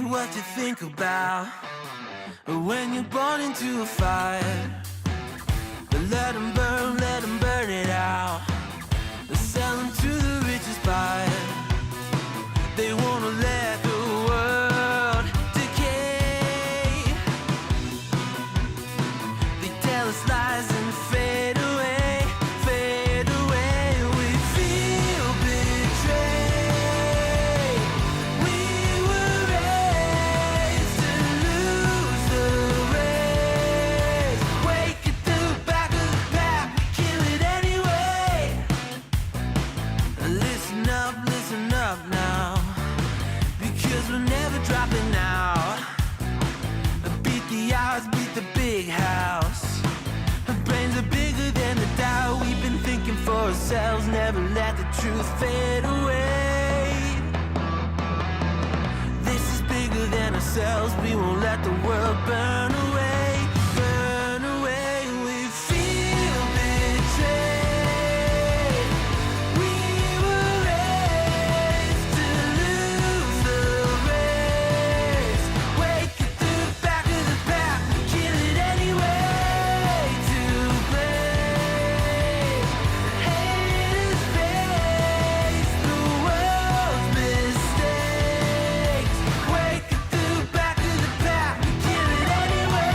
What you think about when you're born into a fire? Let them burn it out. Sell them to the richest buyer. They wanna let the world decay. They tell us lies and fade away, fade away. We feel betrayed. We were raised to lose the race. Wake at the back of the pack, we kill it anyway. Listen up now, because we're never dropping out. Beat the odds, beat the big house. Our brains are bigger than the doubt. We've been thinking for ourselves, never let the truth fade away. This is bigger than ourselves, we won't let the world burn away, burn away. We feel betrayed. We were raised to lose the race. Wake at the back of the pack, kill it anyway. To blame, haters face the world's mistakes. Wake at the back of the pack, kill it anyway.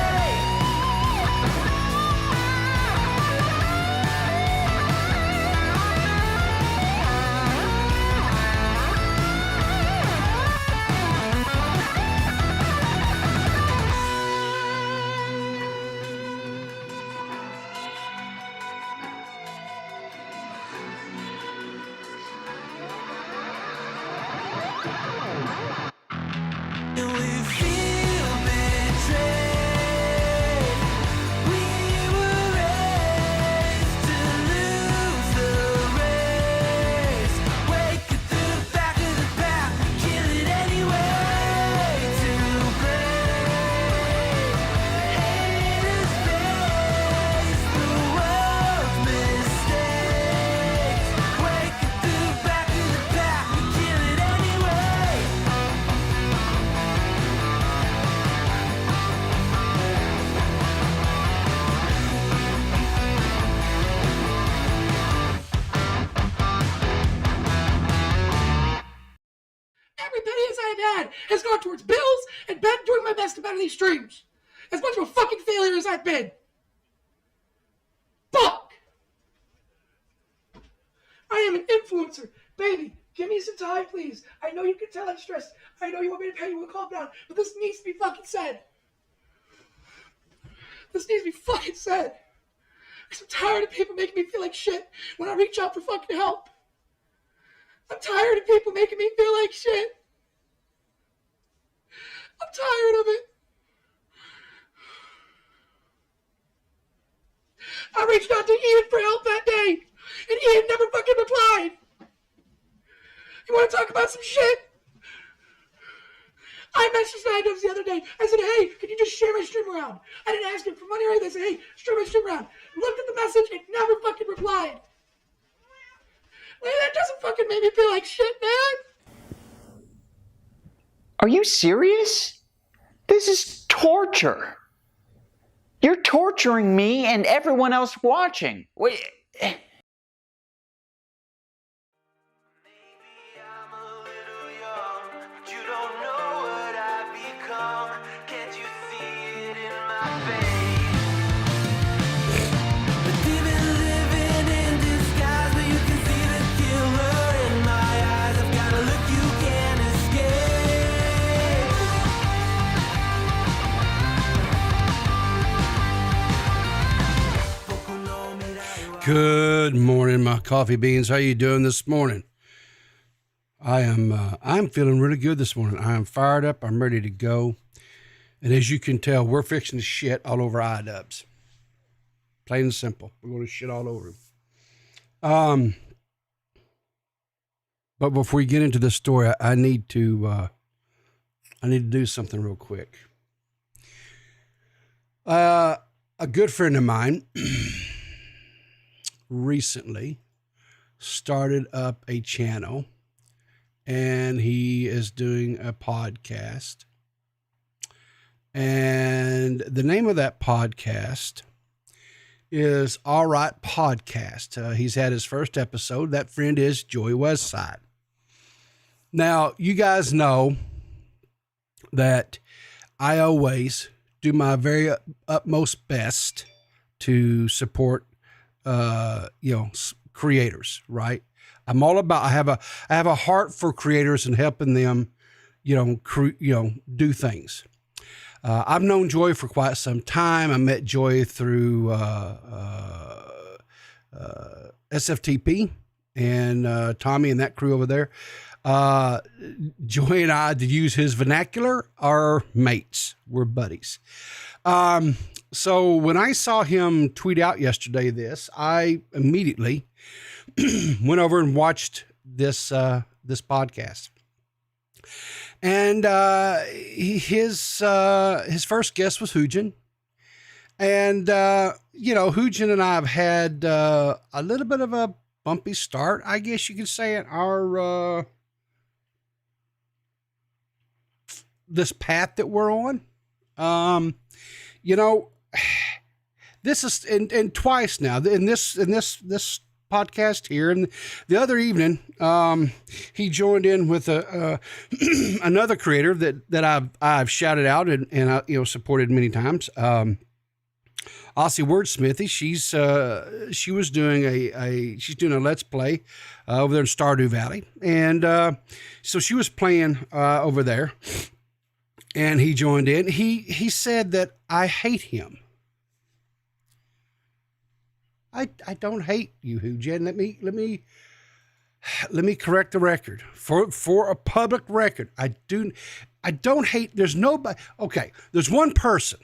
And we feel betrayed. We were raised to lose the race. Wake at the back of the pack, kill it anyway. To blame, haters face the world's mistakes. Wake at the back of the pack, kill it anyway. Every penny as I've had has gone towards bills and been doing my best to better these streams. As much of a fucking failure as I've been. Fuck! I am an influencer. Baby, give me some time, please. I know you can tell I'm stressed. I know you want me to pay you to calm down, but this needs to be fucking said. This needs to be fucking said. Because I'm tired of people making me feel like shit when I reach out for fucking help. I'm tired of people making me feel like shit. I'm tired of it. I reached out to Ian for help that day, and Ian never fucking replied. You want to talk about some shit? I messaged Idubbbz the other day. I said, hey, can you just share my stream around? I didn't ask him for money or anything. I said, hey, share my stream around. Looked at the message and never fucking replied. Like, that doesn't fucking make me feel like shit, man. Are you serious? This is torture. You're torturing me and everyone else watching. Wait. Maybe I'm a little young, but you don't know what I've become. Can't you see it in my face? But we've been living in disguise, but you can see the killer in my eyes. I've got a look you can't escape. Good morning, my coffee beans. How you doing this morning? I'm feeling really good this morning. I am fired up. I'm ready to go. And as you can tell, we're fixing to shit all over Idubbbz. Plain and simple. We're going to shit all over him. But before we get into this story, I need to do something real quick. A good friend of mine recently started up a channel, and he is doing a podcast. And the name of that podcast is All Right Podcast. He's had his first episode. That friend is Joey Westside. Now, you guys know that I always do my very utmost best to support, creators, right? I'm all about, I have a heart for creators and helping them, do things. I've known Joy for quite some time. I met Joy through SFTP and Tommy and that crew over there. Joy and I, to use his vernacular, are mates. We're buddies. So when I saw him tweet out yesterday I immediately went over and watched this podcast. And his first guest was Hoojin. And, Hoojin and I have had a little bit of a bumpy start, I guess you could say, in our this path that we're on. This is and twice now in this podcast here, and the other evening he joined in with another creator that I've shouted out and supported many times, Aussie Wordsmithy. She was doing she's doing a let's play over there in Stardew Valley, and so she was playing over there, and he joined in. He said that I hate him. I don't hate you, Hoojin. Let me correct the record for a public record. I don't hate. There's nobody. Okay. There's one person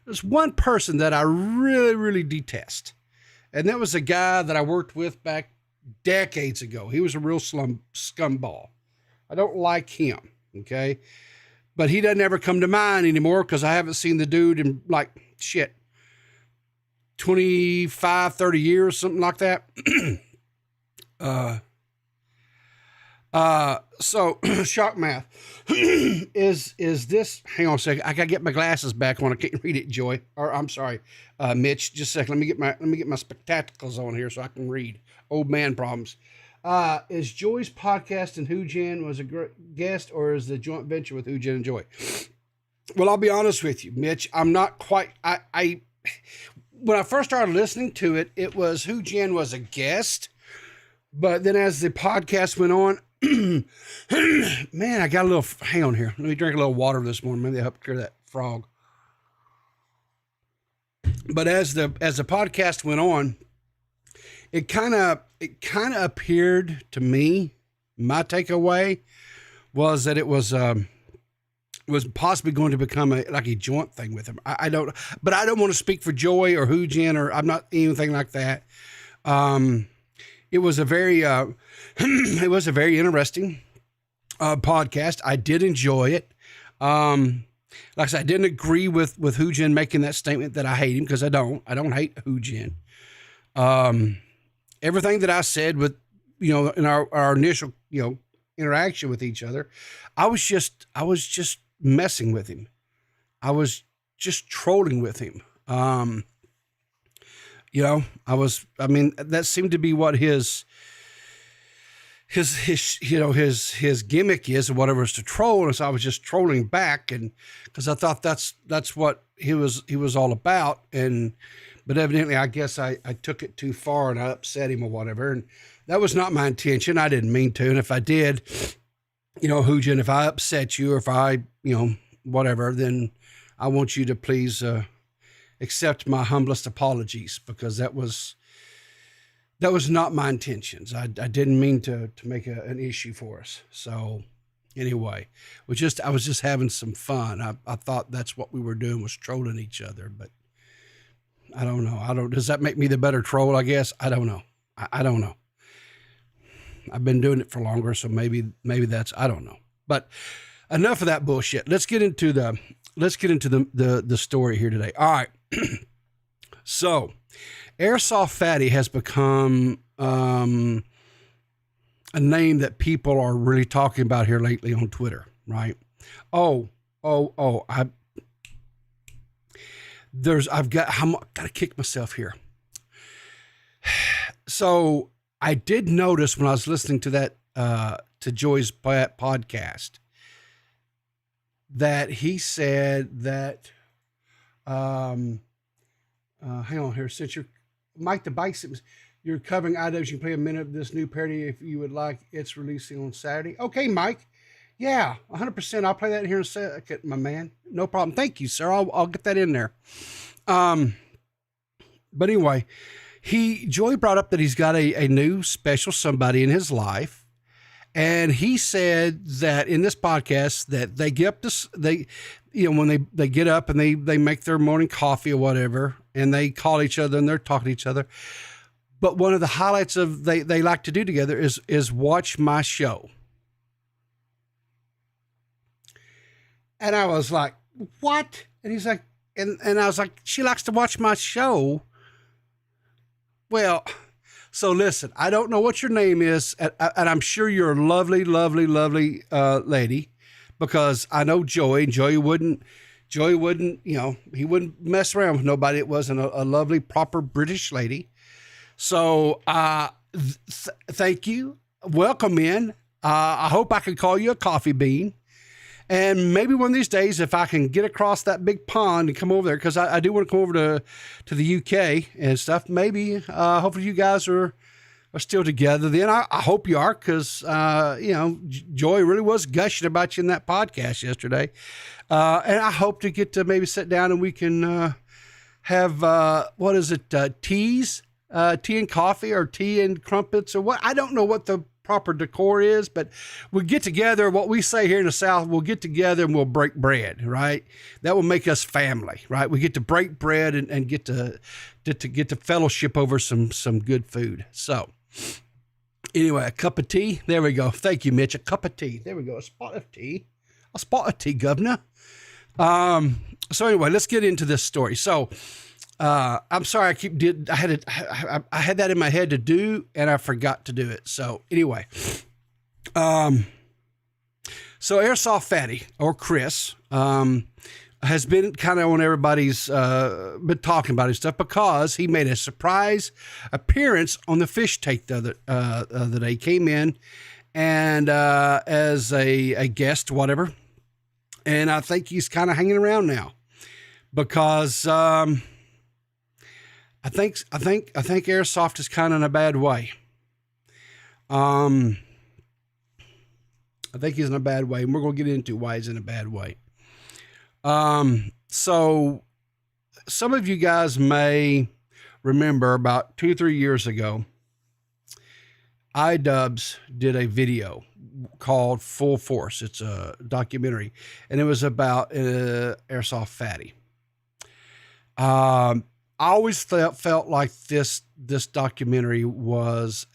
that I really, really detest. And that was a guy that I worked with back decades ago. He was a real scumball. I don't like him. Okay. But he doesn't ever come to mind anymore because I haven't seen the dude in 25, 30 years, something like that. So shock math is this, hang on a second. I gotta get my glasses back on. I can't read it, Joy, or I'm sorry, Mitch, just a second. Let me get my spectacles on here so I can read. Old man problems. Is Joy's podcast and Hoojin was a guest, or is the joint venture with Hoojin and Joy? Well, I'll be honest with you, Mitch. I'm not quite, when I first started listening to it, it was Hoojin was a guest. But then as the podcast went on, man, I got a little, hang on here. Let me drink a little water this morning. Maybe that'll help clear that frog. But as the podcast went on, it kind of appeared to me, my takeaway was that it was possibly going to become a joint thing with him. I don't want to speak for Joy or Hoojin, or I'm not anything like that. It was a very interesting podcast. I did enjoy it. Like I said, I didn't agree with Hoojin making that statement that I hate him, because I don't hate Hoojin. Everything that I said with, in our initial, interaction with each other, I was just messing with him. I was just trolling with him. That seemed to be what his gimmick is, or whatever, is to troll. And so I was just trolling back, and because I thought that's what he was all about. But evidently, I guess I took it too far and I upset him or whatever. And that was not my intention. I didn't mean to. And if I did, Hoojin, if I upset you, or if I, whatever, then I want you to please accept my humblest apologies, because that was not my intentions. I didn't mean to make an issue for us. So anyway, I was just having some fun. I thought that's what we were doing, was trolling each other, but I don't know. Does that make me the better troll? I guess. I don't know. I don't know. I've been doing it for longer, so maybe that's, I don't know. But enough of that bullshit. Let's get into the story here today. All right. So, Airsoft Fatty has become a name that people are really talking about here lately on Twitter, right? I've got to kick myself here. So I did notice when I was listening to that, to Joy's podcast, that he said that, hang on here, since you're Mike the Bike, you're covering Idubbbz, you can play a minute of this new parody if you would like. It's releasing on Saturday. Okay, Mike. Yeah, 100%. I'll play that here in a second, my man. No problem. Thank you, sir. I'll get that in there. But anyway, Joey brought up that he's got a new special somebody in his life. And he said that in this podcast that they get up when they get up and they make their morning coffee or whatever, and they call each other and they're talking to each other. But one of the highlights of they like to do together is watch my show. And I was like, what? And he's like, and I was like, she likes to watch my show. Well, so listen, I don't know what your name is, and I'm sure you're a lovely, lovely, lovely lady, because I know Joey, and Joey wouldn't, he wouldn't mess around with nobody. It wasn't a lovely, proper British lady. So thank you. Welcome in. I hope I can call you a coffee bean. And maybe one of these days, if I can get across that big pond and come over there, because I do want to come over to the UK and stuff, maybe, hopefully you guys are still together then. I hope you are, because, Joy really was gushing about you in that podcast yesterday. And I hope to get to maybe sit down and we can have, tea and coffee, or tea and crumpets, or what? I don't know what the proper decor is, but we'll get together. What we say here in the South, we'll get together and we'll break bread, right? That will make us family, right? We get to break bread and get to fellowship over some good food. So anyway, a cup of tea. There we go. Thank you, Mitch. A cup of tea. There we go. A spot of tea, governor. So anyway, let's get into this story. So, I'm sorry. I had that in my head to do, and I forgot to do it. So anyway, so Airsoft Fatty, or Chris, has been kind of on everybody's, been talking about his stuff, because he made a surprise appearance on the Fish Take the other day. He came in and, as a guest, whatever. And I think he's kind of hanging around now, because, I think Airsoft is kind of in a bad way. I think he's in a bad way, and we're going to get into why he's in a bad way. So some of you guys may remember about 2 or 3 years ago, Idubbbz did a video called Full Force. It's a documentary, and it was about Airsoft Fatty. I always felt like this documentary was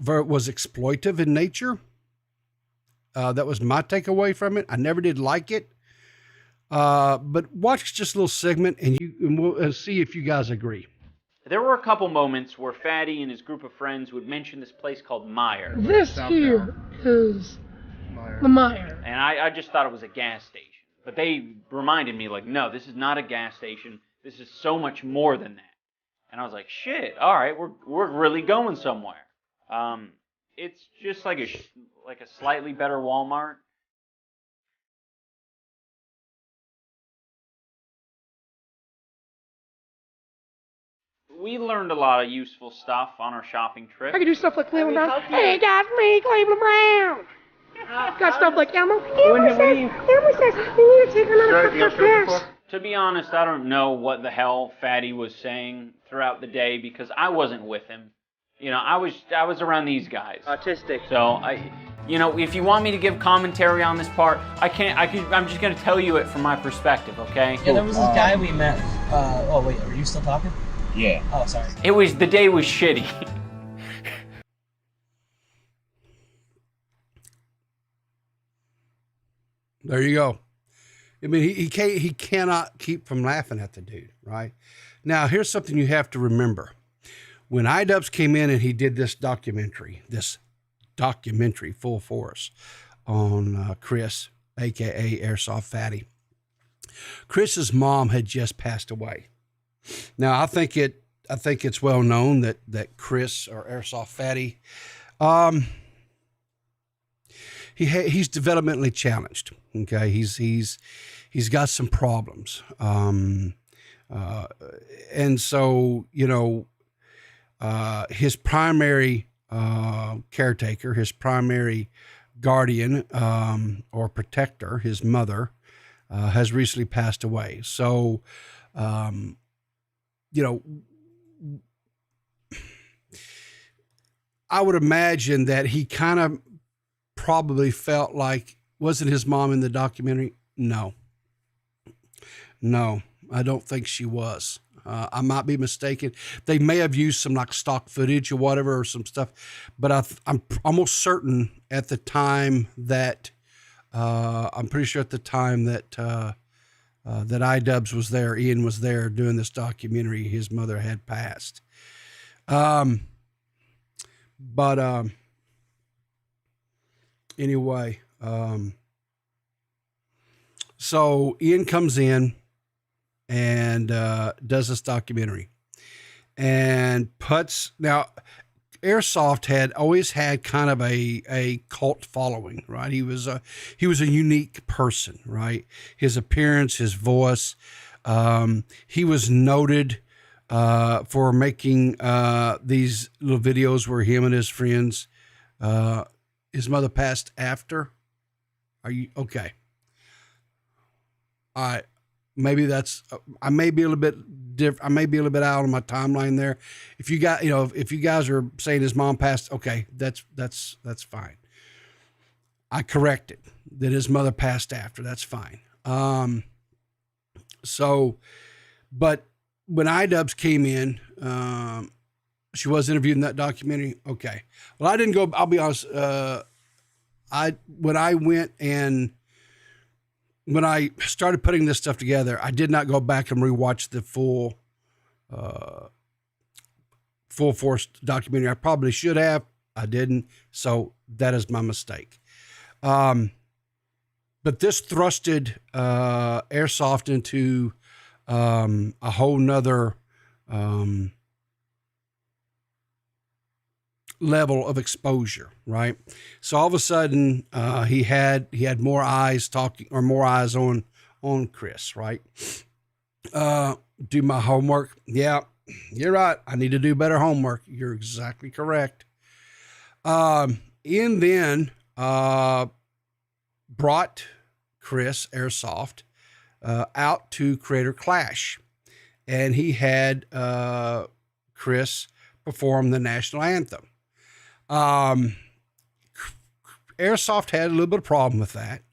exploitive in nature. That was my takeaway from it. I never did like it. But watch just a little segment, and we'll see if you guys agree. There were a couple moments where Fatty and his group of friends would mention this place called Meyer. This here is the Meyer. And I just thought it was a gas station. But they reminded me, like, no, this is not a gas station. This is so much more than that. And I was like, shit, all right, we're really going somewhere. It's just like a slightly better Walmart. We learned a lot of useful stuff on our shopping trip. I can do stuff like Cleveland Brown. Hey, guys, me, Cleveland Brown. Got stuff like Elmo. Elmo says we need to take another cup of gas. To be honest, I don't know what the hell Fatty was saying throughout the day, because I wasn't with him. You know, I was around these guys. Autistic. So if you want me to give commentary on this part, I'm just gonna tell you it from my perspective, okay? Yeah, there was this guy we met. Oh wait, are you still talking? Yeah. Oh, sorry. The day was shitty. There you go. I mean, he cannot keep from laughing at the dude, right? Now, here's something you have to remember. when Idubbbz came in and he did this documentary Full Force on Chris, aka Airsoft Fatty. Chris's mom had just passed away. Now I think it's well known that Chris, or Airsoft Fatty, he's developmentally challenged. Okay, he's got some problems, and so his primary caretaker, his primary guardian or protector, his mother, has recently passed away. So, I would imagine that he kind of probably felt like, wasn't his mom in the documentary? No, I don't think she was. I might be mistaken. They may have used some like stock footage or whatever, or some stuff, but I'm almost certain at the time that I'm pretty sure at the time that that Idubbbz was there, Ian was there doing this documentary, his mother had passed. Anyway, so Ian comes in and does this documentary, and now Airsoft had always had kind of a cult following, right? He was a unique person, right? His appearance, his voice, he was noted for making these little videos where him and his friends, his mother passed after. Are you okay? All right. Maybe that's, I may be a little bit different. I may be a little bit out on my timeline there. If you got, if you guys are saying his mom passed, okay, that's fine. I corrected that his mother passed after. That's fine. But when Idubbbz came in, she was interviewed in that documentary. Okay. Well, I didn't go, I'll be honest. When I started putting this stuff together, I did not go back and rewatch the full force documentary. I probably should have. I didn't. So that is my mistake. But this thrusted Airsoft into a whole nother level of exposure, right? So all of a sudden, he had more eyes talking, or more eyes on Chris, right? Do my homework. Yeah, you're right. I need to do better homework. You're exactly correct. Ian then brought Chris Airsoft out to Creator Clash, and he had Chris perform the national anthem. Airsoft had a little bit of problem with that.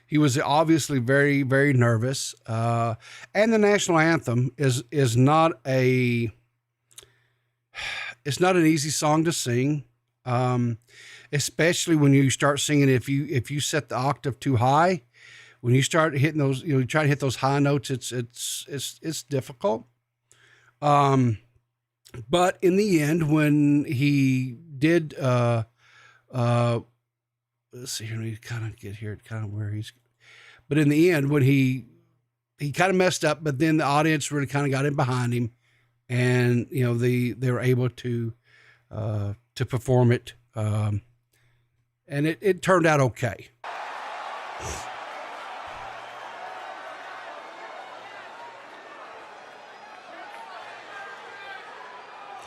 He was obviously very, very nervous. And the national anthem is not it's not an easy song to sing. Especially when you start singing, if you set the octave too high, when you start hitting those, you try to hit those high notes, it's difficult. But in the end, when he did, let's see here, we kind of get here, kind of where he's, but in the end, when he kind of messed up, but then the audience really kind of got in behind him, and, they were able to perform it. And it turned out okay.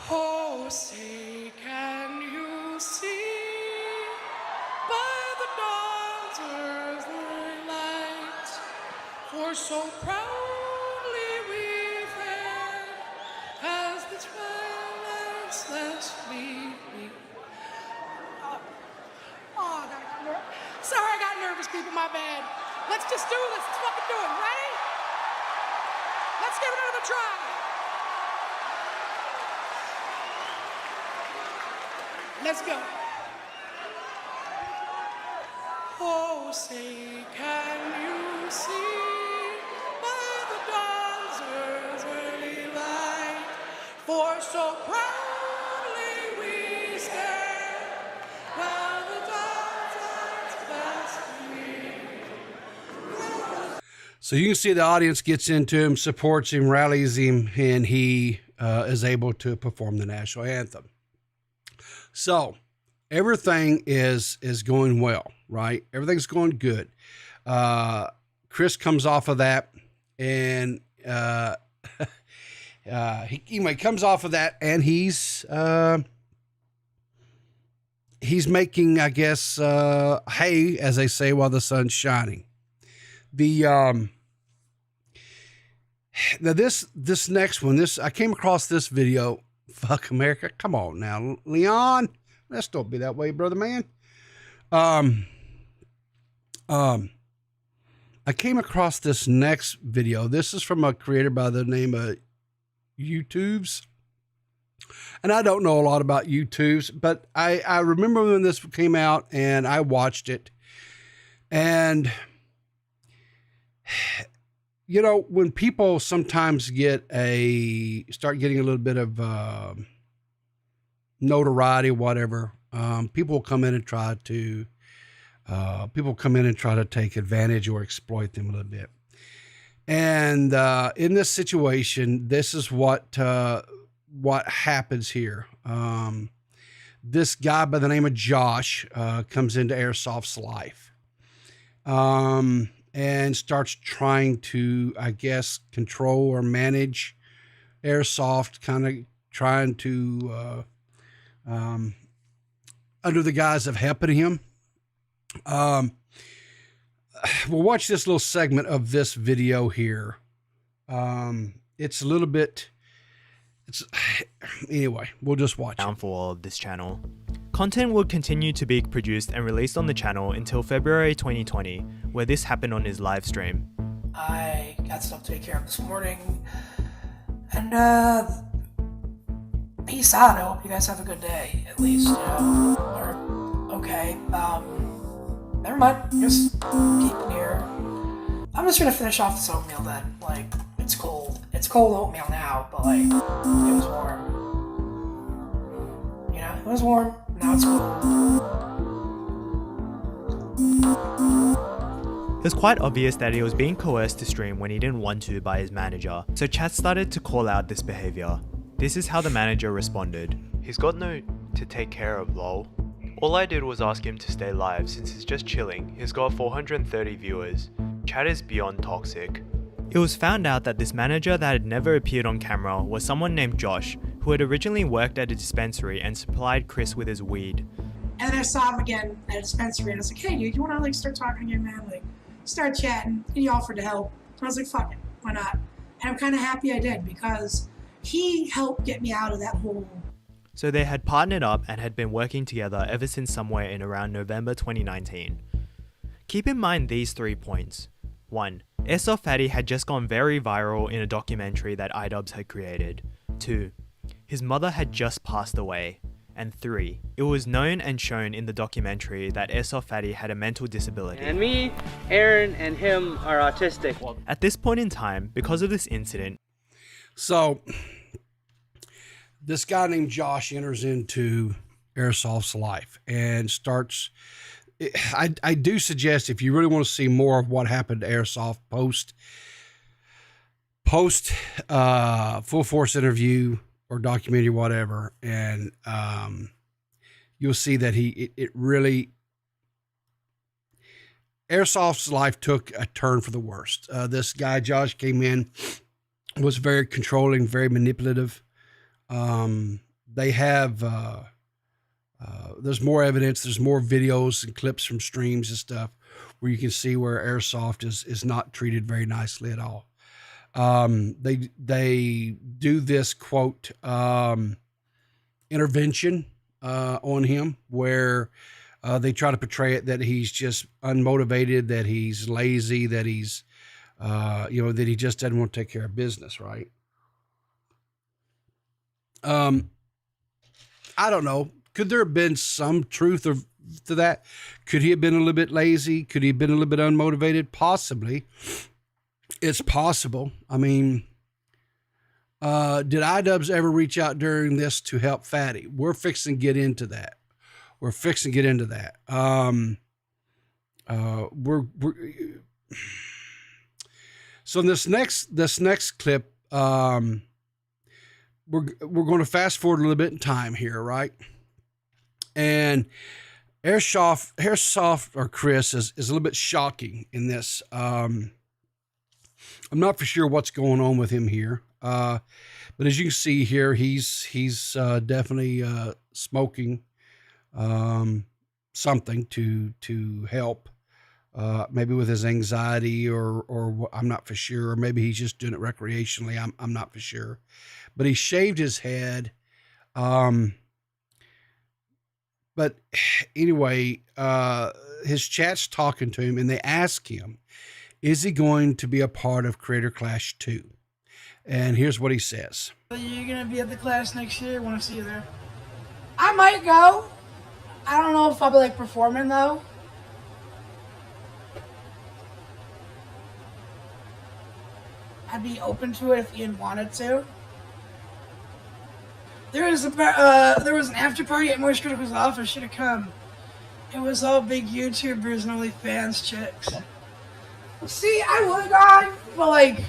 Oh, say, can you see by the dawn's early light, for so proudly we fared as the twilight's last gleaming. Sorry, I got nervous, people, my bad. Let's just do this. Let's fucking do it. Ready? Let's give it another try. Let's go. Oh, say, can you see by the dawn's early light, For so proudly we stand while the dark times pass through. So you can see the audience gets into him, supports him, rallies him, and he is able to perform the national anthem. So everything is going well, right? Everything's going good. Chris comes off of that, and he comes off of that, and he's making, I guess, hay, as they say, while the sun's shining. Now this next one, I came across this video. Fuck America, come on now, Leon. Let's don't be that way, brother man. I came across this next video. This is from a creator by the name of Idubbbz. And I don't know a lot about YouTubes, but I remember when this came out and I watched it. And, you know, when people sometimes start getting a little bit of notoriety, whatever, people come in and try to take advantage or exploit them a little bit. And in this situation, this is what happens here. This guy by the name of Josh comes into Airsoft's life and starts trying to, I guess, control or manage Airsoft, kind of trying to, under the guise of helping him. We'll watch this little segment of this video here. It's a little bit, anyway, we'll just watch it. Downfall of this channel. Content would continue to be produced and released on the channel until February 2020, where this happened on his live stream. I got stuff to take care of this morning, and peace out. I hope you guys have a good day, at least, you know, or okay. Never mind, just keep it here. I'm just gonna finish off this oatmeal then. Like, it's cold. It's cold oatmeal now, but like, it was warm. You know, it was warm, now it's cold. It was quite obvious that he was being coerced to stream when he didn't want to by his manager, so chat started to call out this behavior. This is how the manager responded. He's got no to take care of, lol. All I did was ask him to stay live since he's just chilling. He's got 430 viewers. Chat is beyond toxic. It was found out that this manager that had never appeared on camera was someone named Josh, who had originally worked at a dispensary and supplied Chris with his weed. And then I saw him again at a dispensary, and I was like, hey, dude, you wanna like start talking again, man? Like, start chatting, and he offered to help. So I was like, fuck it, why not? And I'm kind of happy I did, because he helped get me out of that hole. So they had partnered up and had been working together ever since somewhere in around November 2019. Keep in mind these 3 points. 1. Airsoft Fatty had just gone very viral in a documentary that Idubbbz had created. 2. His mother had just passed away. And 3. It was known and shown in the documentary that Airsoft Fatty had a mental disability. And me, Aaron, and him are autistic. At this point in time, because of this incident, So this guy named Josh enters into Airsoft's life and starts. I do suggest, if you really want to see more of what happened to Airsoft post full force interview or documentary, whatever, and you'll see that it really, Airsoft's life took a turn for the worst. This guy Josh came in, was very controlling, very manipulative. They have there's more evidence, there's more videos and clips from streams and stuff where you can see where Airsoft is not treated very nicely at all. They do this quote intervention on him where they try to portray it that he's just unmotivated, that he's lazy, that he's that he just doesn't want to take care of business, right? I don't know. Could there have been some truth to that? Could he have been a little bit lazy? Could he have been a little bit unmotivated? Possibly. It's possible. I mean, Did Idubbbz ever reach out during this to help Fatty? We're fixing to get into that. So in this next clip, we're going to fast forward a little bit in time here, right? And Airsoft or Chris is a little bit shocking in this. I'm not for sure what's going on with him here. But as you can see here, he's definitely smoking something to help, maybe with his anxiety or I'm not for sure. Or maybe he's just doing it recreationally. I'm not for sure. But he shaved his head. But anyway, his chat's talking to him, and they ask him, is he going to be a part of Creator Clash 2? And here's what he says. You're going to be at the class next year. I want to see you there. I might go. I don't know if I'll be like performing though. I'd be open to it if Ian wanted to. There was an after party at Moist Critical's office. Should have come. It was all big YouTubers and OnlyFans chicks. See, I would have gone, but like,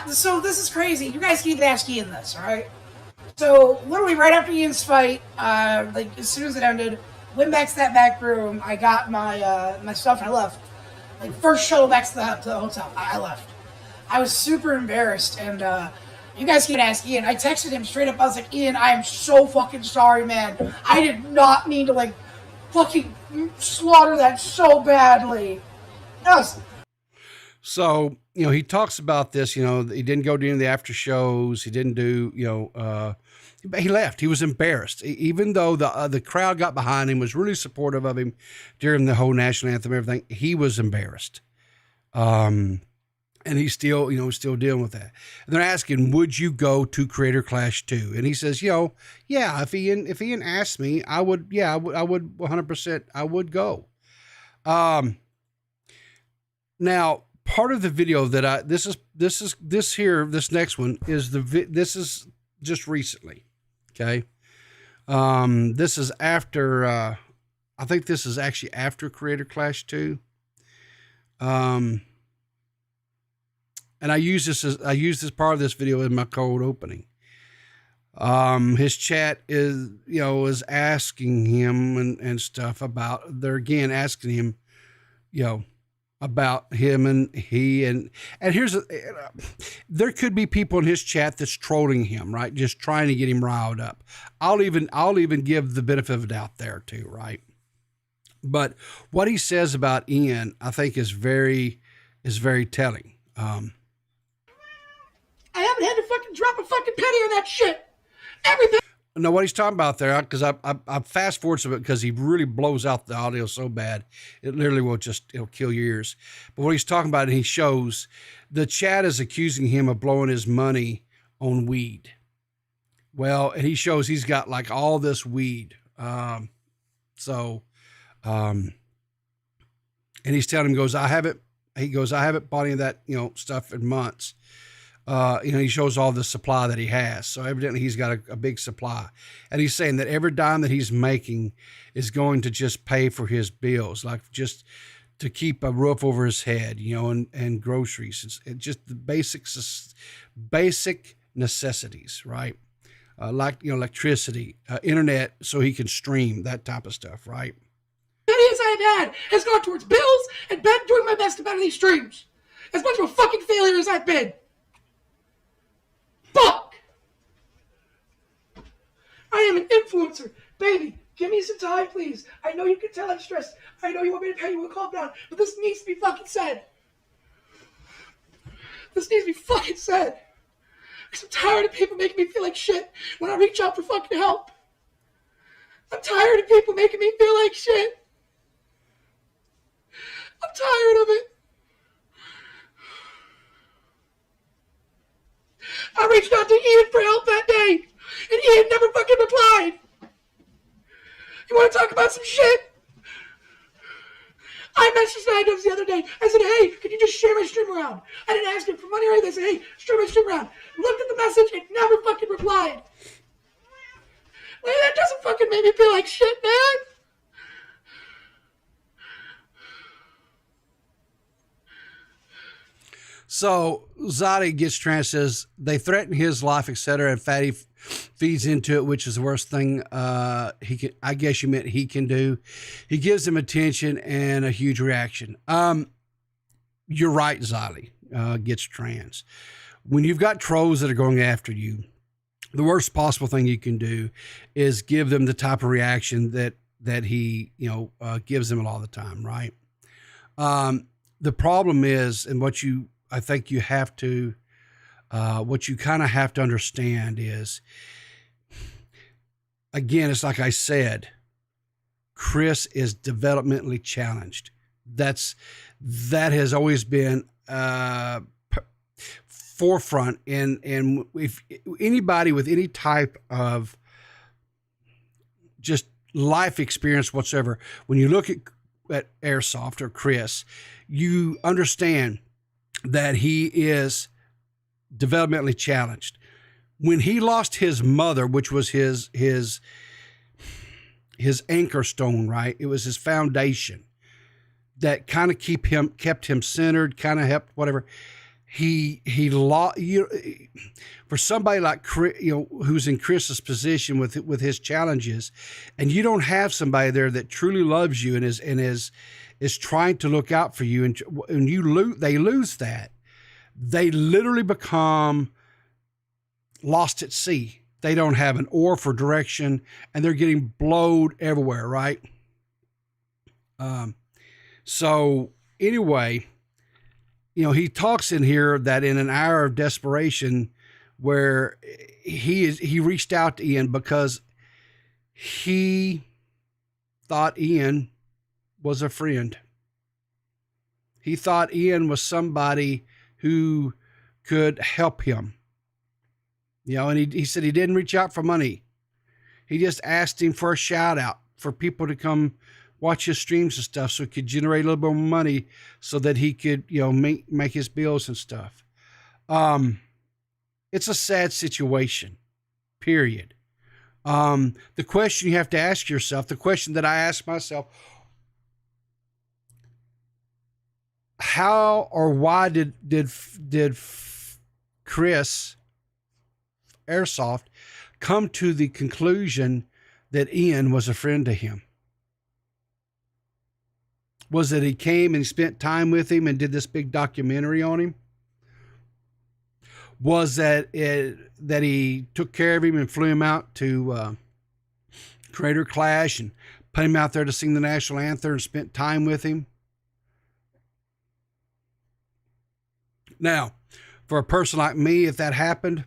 so this is crazy. You guys need to ask Ian this, all right? So literally right after Ian's fight, like as soon as it ended, went back to that back room. I got my my stuff and I left. Like first shuttle back to the hotel. I left. I was super embarrassed, and you guys can ask Ian. I texted him straight up. I was like, Ian, I am so fucking sorry, man. I did not mean to like fucking slaughter that so badly. Yes. So, you know, he talks about this, you know, he didn't go to any of the after shows. He didn't do, you know, he left. He was embarrassed, even though the crowd got behind him, was really supportive of him during the whole national anthem, everything. He was embarrassed. And he's still, you know, still dealing with that. And they're asking, would you go to Creator Clash 2? And he says, you know, yeah, if Ian asked me, I would 100%, I would go. Now, part of the video that this next one is this is just recently. Okay. This is after, I think this is actually after Creator Clash 2. And I use this part of this video in my cold opening. His chat is asking him and stuff about, they're again asking him, you know, about him and here's there could be people in his chat that's trolling him, right? Just trying to get him riled up. I'll even give the benefit of the doubt there too, right? But what he says about Ian, I think is very telling. I haven't had to fucking drop a fucking penny on that shit. Everything. No, what he's talking about there, because I fast forward to it because he really blows out the audio so bad, it literally it'll kill your ears. But what he's talking about, and he shows, the chat is accusing him of blowing his money on weed. Well, and he shows he's got like all this weed. And he's telling him, I haven't bought any of that, you know, stuff in months. He shows all the supply that he has. So evidently he's got a big supply. And he's saying that every dime that he's making is going to just pay for his bills, like just to keep a roof over his head, you know, and groceries. It's just the basic necessities, right? Like, you know, electricity, internet, so he can stream, that type of stuff, right? Pennies I've had has gone towards bills and been doing my best to better these streams. As much of a fucking failure as I've been. Fuck! I am an influencer. Baby, give me some time, please. I know you can tell I'm stressed. I know you want me to tell you to calm down, but this needs to be fucking said. This needs to be fucking said. Because I'm tired of people making me feel like shit when I reach out for fucking help. I'm tired of people making me feel like shit. I'm tired of it. I reached out to Ian for help that day, and Ian never fucking replied. You want to talk about some shit? I messaged Idubbbz the other day. I said, hey, can you just share my stream around? I didn't ask him for money or anything. I said, hey, share my stream around. Looked at the message and never fucking replied. Like, that doesn't fucking make me feel like shit, man. So Zadi gets trans, says they threaten his life, etc. And Fatty feeds into it, which is the worst thing he can. I guess you meant he can do. He gives them attention and a huge reaction. You're right, Zadi gets trans. When you've got trolls that are going after you, the worst possible thing you can do is give them the type of reaction that he gives them all the time, right? The problem is, and I think you have to, what you kind of have to understand is, again, it's like I said, Chris is developmentally challenged. That has always been forefront. And if anybody with any type of just life experience whatsoever, when you look at Airsoft or Chris, you understand that he is developmentally challenged. When he lost his mother, which was his anchor stone, right? It was his foundation that kind of kept him centered, kind of helped whatever. He lost, for somebody like Chris, who's in Chris's position with his challenges, and you don't have somebody there that truly loves you and is trying to look out for you, and they lose that. They literally become lost at sea. They don't have an oar for direction, and they're getting blowed everywhere, right? So anyway, he talks in here that in an hour of desperation, where he reached out to Ian because he thought Ian was a friend. He thought Ian was somebody who could help him. And he said he didn't reach out for money. He just asked him for a shout out, for people to come watch his streams and stuff, so he could generate a little bit more money so that he could, make his bills and stuff. It's a sad situation, period. The question you have to ask yourself, the question that I ask myself, how or why did Chris Airsoft come to the conclusion that Ian was a friend to him? Was it he came and he spent time with him and did this big documentary on him? Was that he took care of him and flew him out to Crater Clash and put him out there to sing the national anthem and spent time with him? Now, for a person like me, if that happened,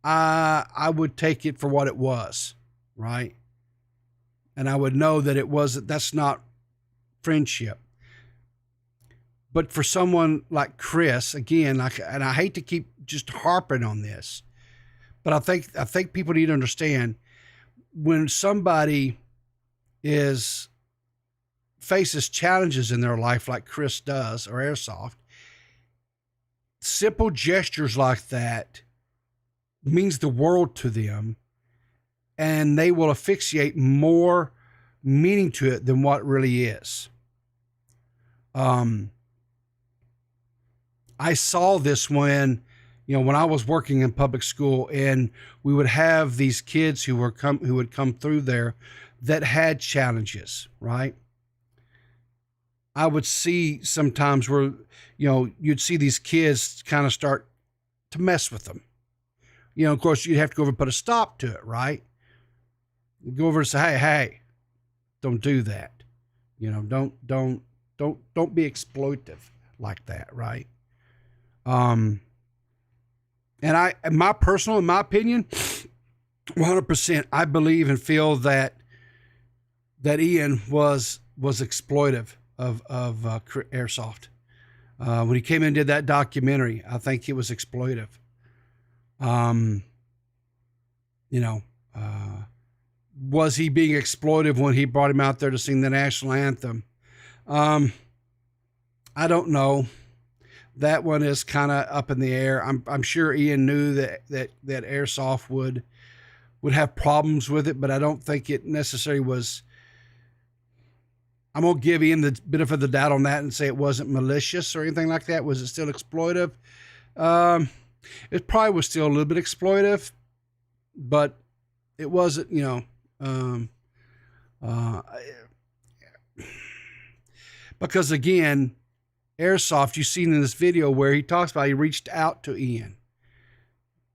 I would take it for what it was, right? And I would know that that's not friendship. But for someone like Chris, again, and I hate to keep just harping on this, but I think people need to understand, when somebody faces challenges in their life like Chris does, or Airsoft, simple gestures like that means the world to them, and they will asphyxiate more meaning to it than what really is. I saw this when I was working in public school, and we would have these kids who would come through there that had challenges, right? I would see sometimes where, you'd see these kids kind of start to mess with them. Of course, you'd have to go over and put a stop to it, right? Go over and say, hey, don't do that. Don't be exploitive like that, right? And in my opinion, 100%, I believe and feel that Ian was exploitive of Airsoft. When he came in and did that documentary, I think it was exploitive. Was he being exploitive when he brought him out there to sing the national anthem? I don't know. That one is kind of up in the air. I'm sure Ian knew that Airsoft would have problems with it, but I don't think it necessarily was. I'm gonna give Ian the benefit of the doubt on that and say it wasn't malicious or anything like that. Was it still exploitive? It probably was still a little bit exploitive, but it wasn't. Because again, Airsoft, you've seen in this video where he talks about he reached out to Ian.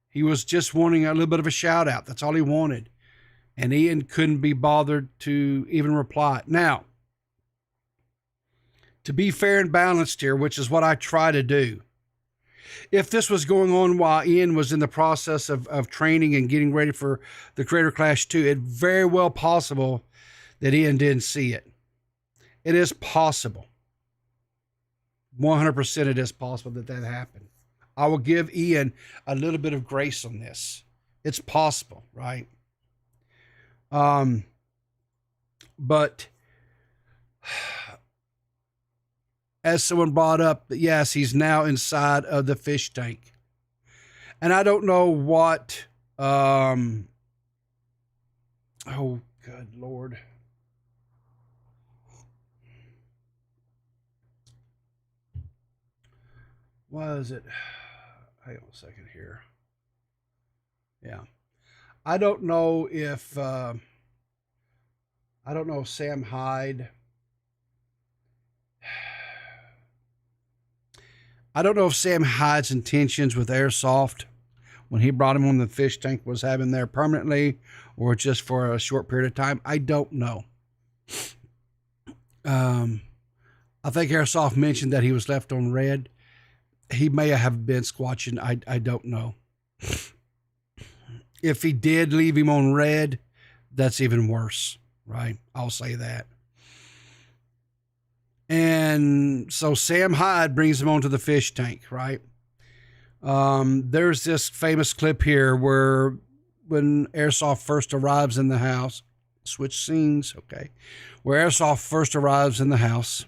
He was just wanting a little bit of a shout out. That's all he wanted. And Ian couldn't be bothered to even reply. Now, to be fair and balanced here, which is what I try to do, if this was going on while Ian was in the process of training and getting ready for the Creator Clash 2, it's very well possible that Ian didn't see it. It is possible. 100% it is possible that happened. I will give Ian a little bit of grace on this. It's possible, right? But as someone brought up, yes, he's now inside of the fish tank. And I don't know what, oh, good Lord. What is it? Hang on a second here. Yeah. I don't know if Sam Hyde. I don't know if Sam Hyde's intentions with Airsoft when he brought him on the fish tank was having there permanently or just for a short period of time. I don't know. I think Airsoft mentioned that he was left on red. He may have been squatching. I don't know. If he did leave him on red, that's even worse, right? I'll say that. And so Sam Hyde brings him onto the fish tank, right? There's this famous clip here where when Airsoft first arrives in the house, switch scenes, okay, where Airsoft first arrives in the house,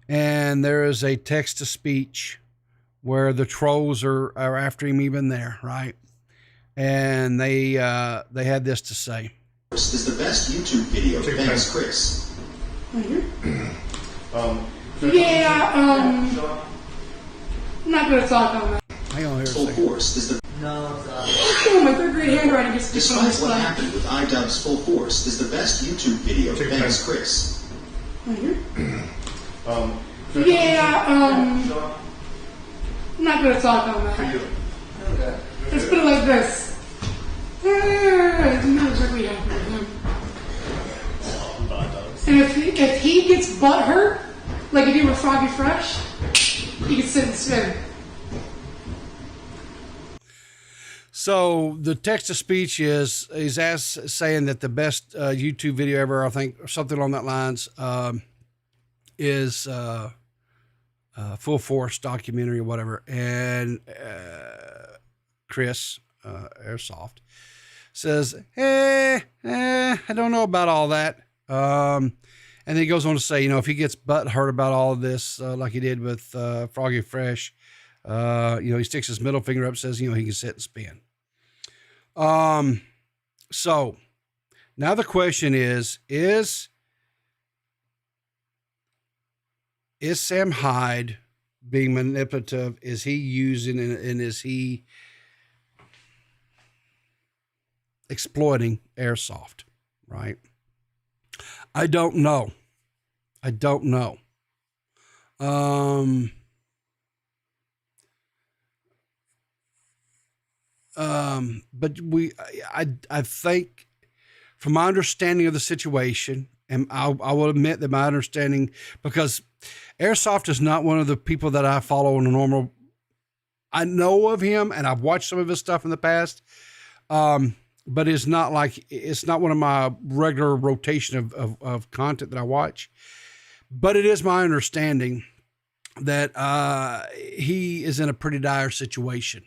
and there is a text-to-speech where the trolls are after him even there, right? And they had this to say. This is the best YouTube video. Thanks, Chris. I'm not going to talk on that. Hang on here a Full second. Force is the Oh, my third grade handwriting gets Despite what happened with Idubbbz Full Force is the best YouTube video. Thanks, Chris. I'm not going to talk on that. Let's put it like this. And if he gets butt hurt, like if he were Froggy Fresh, he could sit and spin. So the text to speech is saying that the best YouTube video ever, I think, or something along that lines, is Full Force documentary or whatever. And Chris, Airsoft, says, I don't know about all that. And then he goes on to say, if he gets butt hurt about all of this, like he did with Froggy Fresh, he sticks his middle finger up, says, he can sit and spin. So now the question is Sam Hyde being manipulative? Is he using and is he exploiting Airsoft? Right? I don't know. But I think from my understanding of the situation, and I will admit that my understanding, because Airsoft is not one of the people that I follow on a normal, I know of him and I've watched some of his stuff in the past. But it's not one of my regular rotation of content that I watch. But it is my understanding that he is in a pretty dire situation.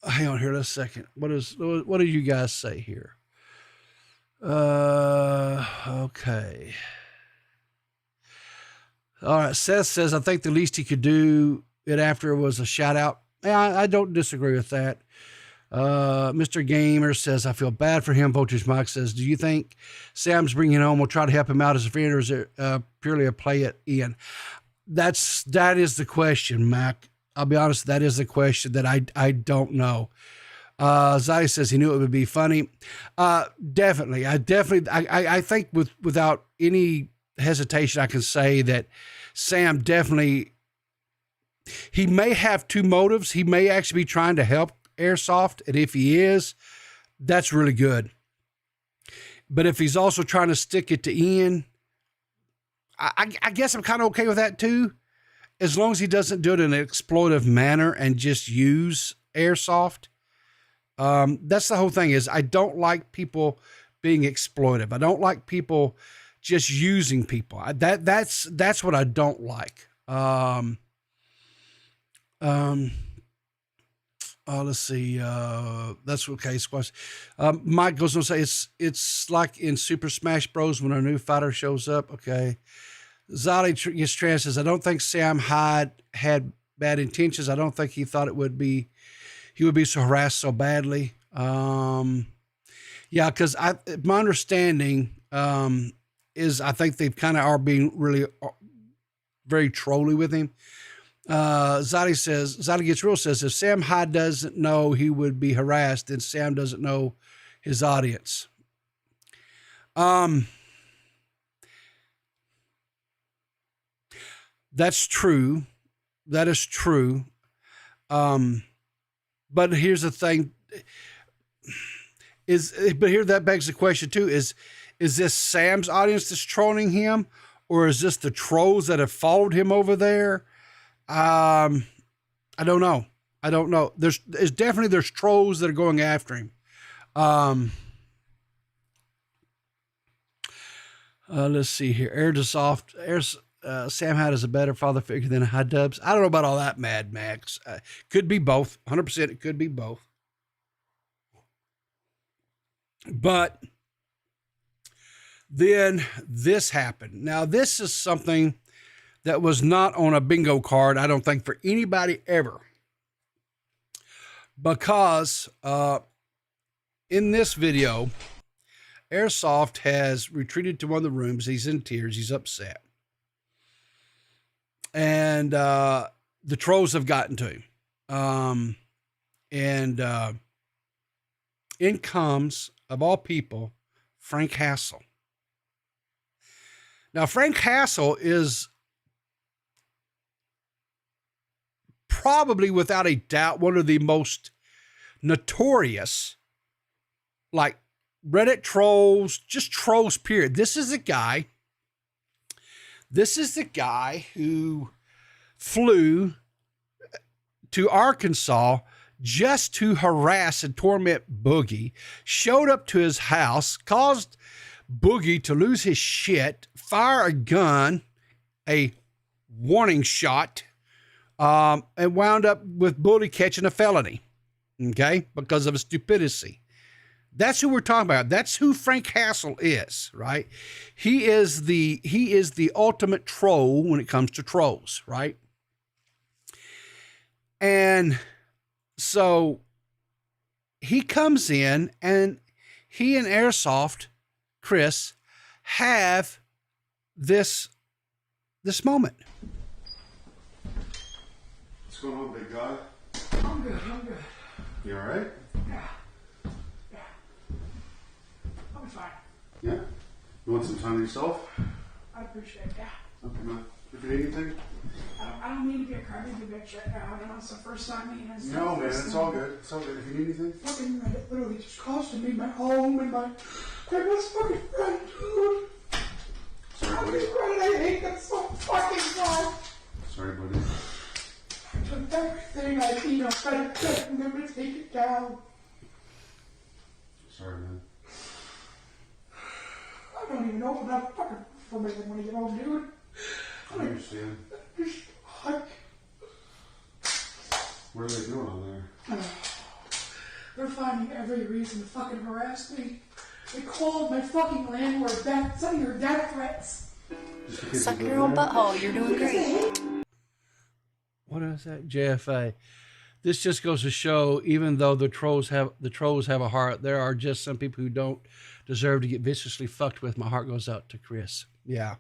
hang on here. Let's second. What do you guys say here? Okay. All right. Seth says, I think the least he could do it after was a shout out. Yeah, I don't disagree with that. Mr. Gamer says, I feel bad for him. Voltage Mike says, do you think Sam's bringing home will try to help him out as a friend, or is it purely a play it in? That is the question, Mac. I'll be honest, that is the question that I don't know. Zai says he knew it would be funny. Definitely. I think without any hesitation, I can say that Sam definitely, he may have two motives. He may actually be trying to help Airsoft, and if he is, that's really good. But if he's also trying to stick it to Ian, I guess I'm kind of okay with that too, as long as he doesn't do it in an exploitive manner and just use Airsoft. That's the whole thing, is I don't like people being exploitive. I don't like people just using people. That's what I don't like. Let's see. That's okay. Squash. Mike goes on to say it's like in Super Smash Bros. When a new fighter shows up. Okay. Zolly gets trans says, I don't think Sam Hyde had bad intentions. I don't think he thought he would be so harassed so badly. Yeah, because my understanding is I think they kind of are being really very trolly with him. Zoddy Gets Real says, if Sam Hyde doesn't know he would be harassed, then Sam doesn't know his audience. That's true. That is true. But here's the thing but here that begs the question too, is this Sam's audience that's trolling him, or is this the trolls that have followed him over there? I don't know. There's definitely trolls that are going after him. Let's see here. Sam Hyde is a better father figure than Idubbbz. I don't know about all that, Mad Max. Could be both. 100% it could be both. But then this happened. Now, this is something that was not on a bingo card, I don't think, for anybody ever. Because in this video, Airsoft has retreated to one of the rooms. He's in tears. He's upset. And the trolls have gotten to him. In comes, of all people, Frank Hassel. Now, Frank Hassel is probably, without a doubt, one of the most notorious, like, Reddit trolls, just trolls, period. This is the guy who flew to Arkansas just to harass and torment Boogie, showed up to his house, caused Boogie to lose his shit, fire a gun, a warning shot, and wound up with Bully catching a felony, okay, because of his stupidity. That's who we're talking about. That's who Frank Hassel is, right? He is the ultimate troll when it comes to trolls, right? And so he comes in, and he and Airsoft, Chris, have this moment. What's going on, big guy? I'm good. You all right? Yeah. I'll be fine. Yeah? You want some time to yourself? I appreciate it, yeah. Okay, man. If you need anything? I don't mean to be a crybaby bitch right now. I know it's the first time meeting us. No, man, it's all good. It's all good. If you need anything? Fucking, it literally just costed me my home and my best fucking friend, dude. Sorry, I'm buddy. just running. I hate that so fucking much. Sorry, buddy. I took everything I tried to and then to take it down. Sorry, man. I don't even know if I'm fucking for me when I get home, dude. I understand. What are they doing on there? They're finding every reason to fucking harass me. They called my fucking landlord back, sending her death threats. Suck your own butthole. You're doing great. What is that? JFA. This just goes to show, even though the trolls have a heart, there are just some people who don't deserve to get viciously fucked with. My heart goes out to Chris. Yeah.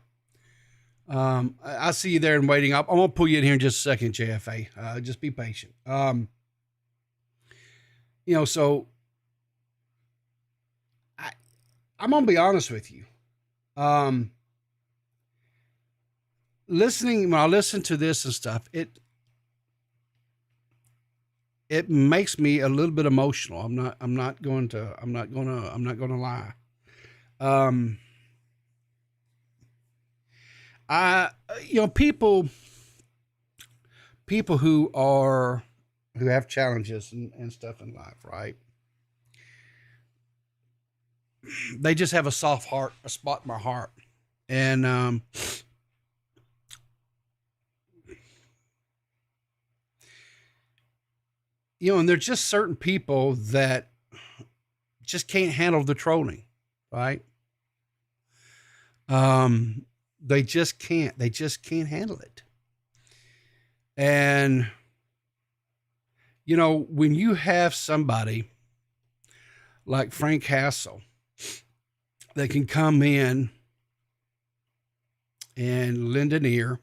I see you there and waiting up. I'm gonna pull you in here in just a second, JFA. Just be patient. So I'm gonna be honest with you. When I listen to this and stuff, it makes me a little bit emotional. I'm not gonna lie. People who have challenges and stuff in life, right? They just have a soft heart, a spot in my heart. And, and there's just certain people that just can't handle the trolling, right? They just can't handle it. And, when you have somebody like Frank Hassel that can come in and lend an ear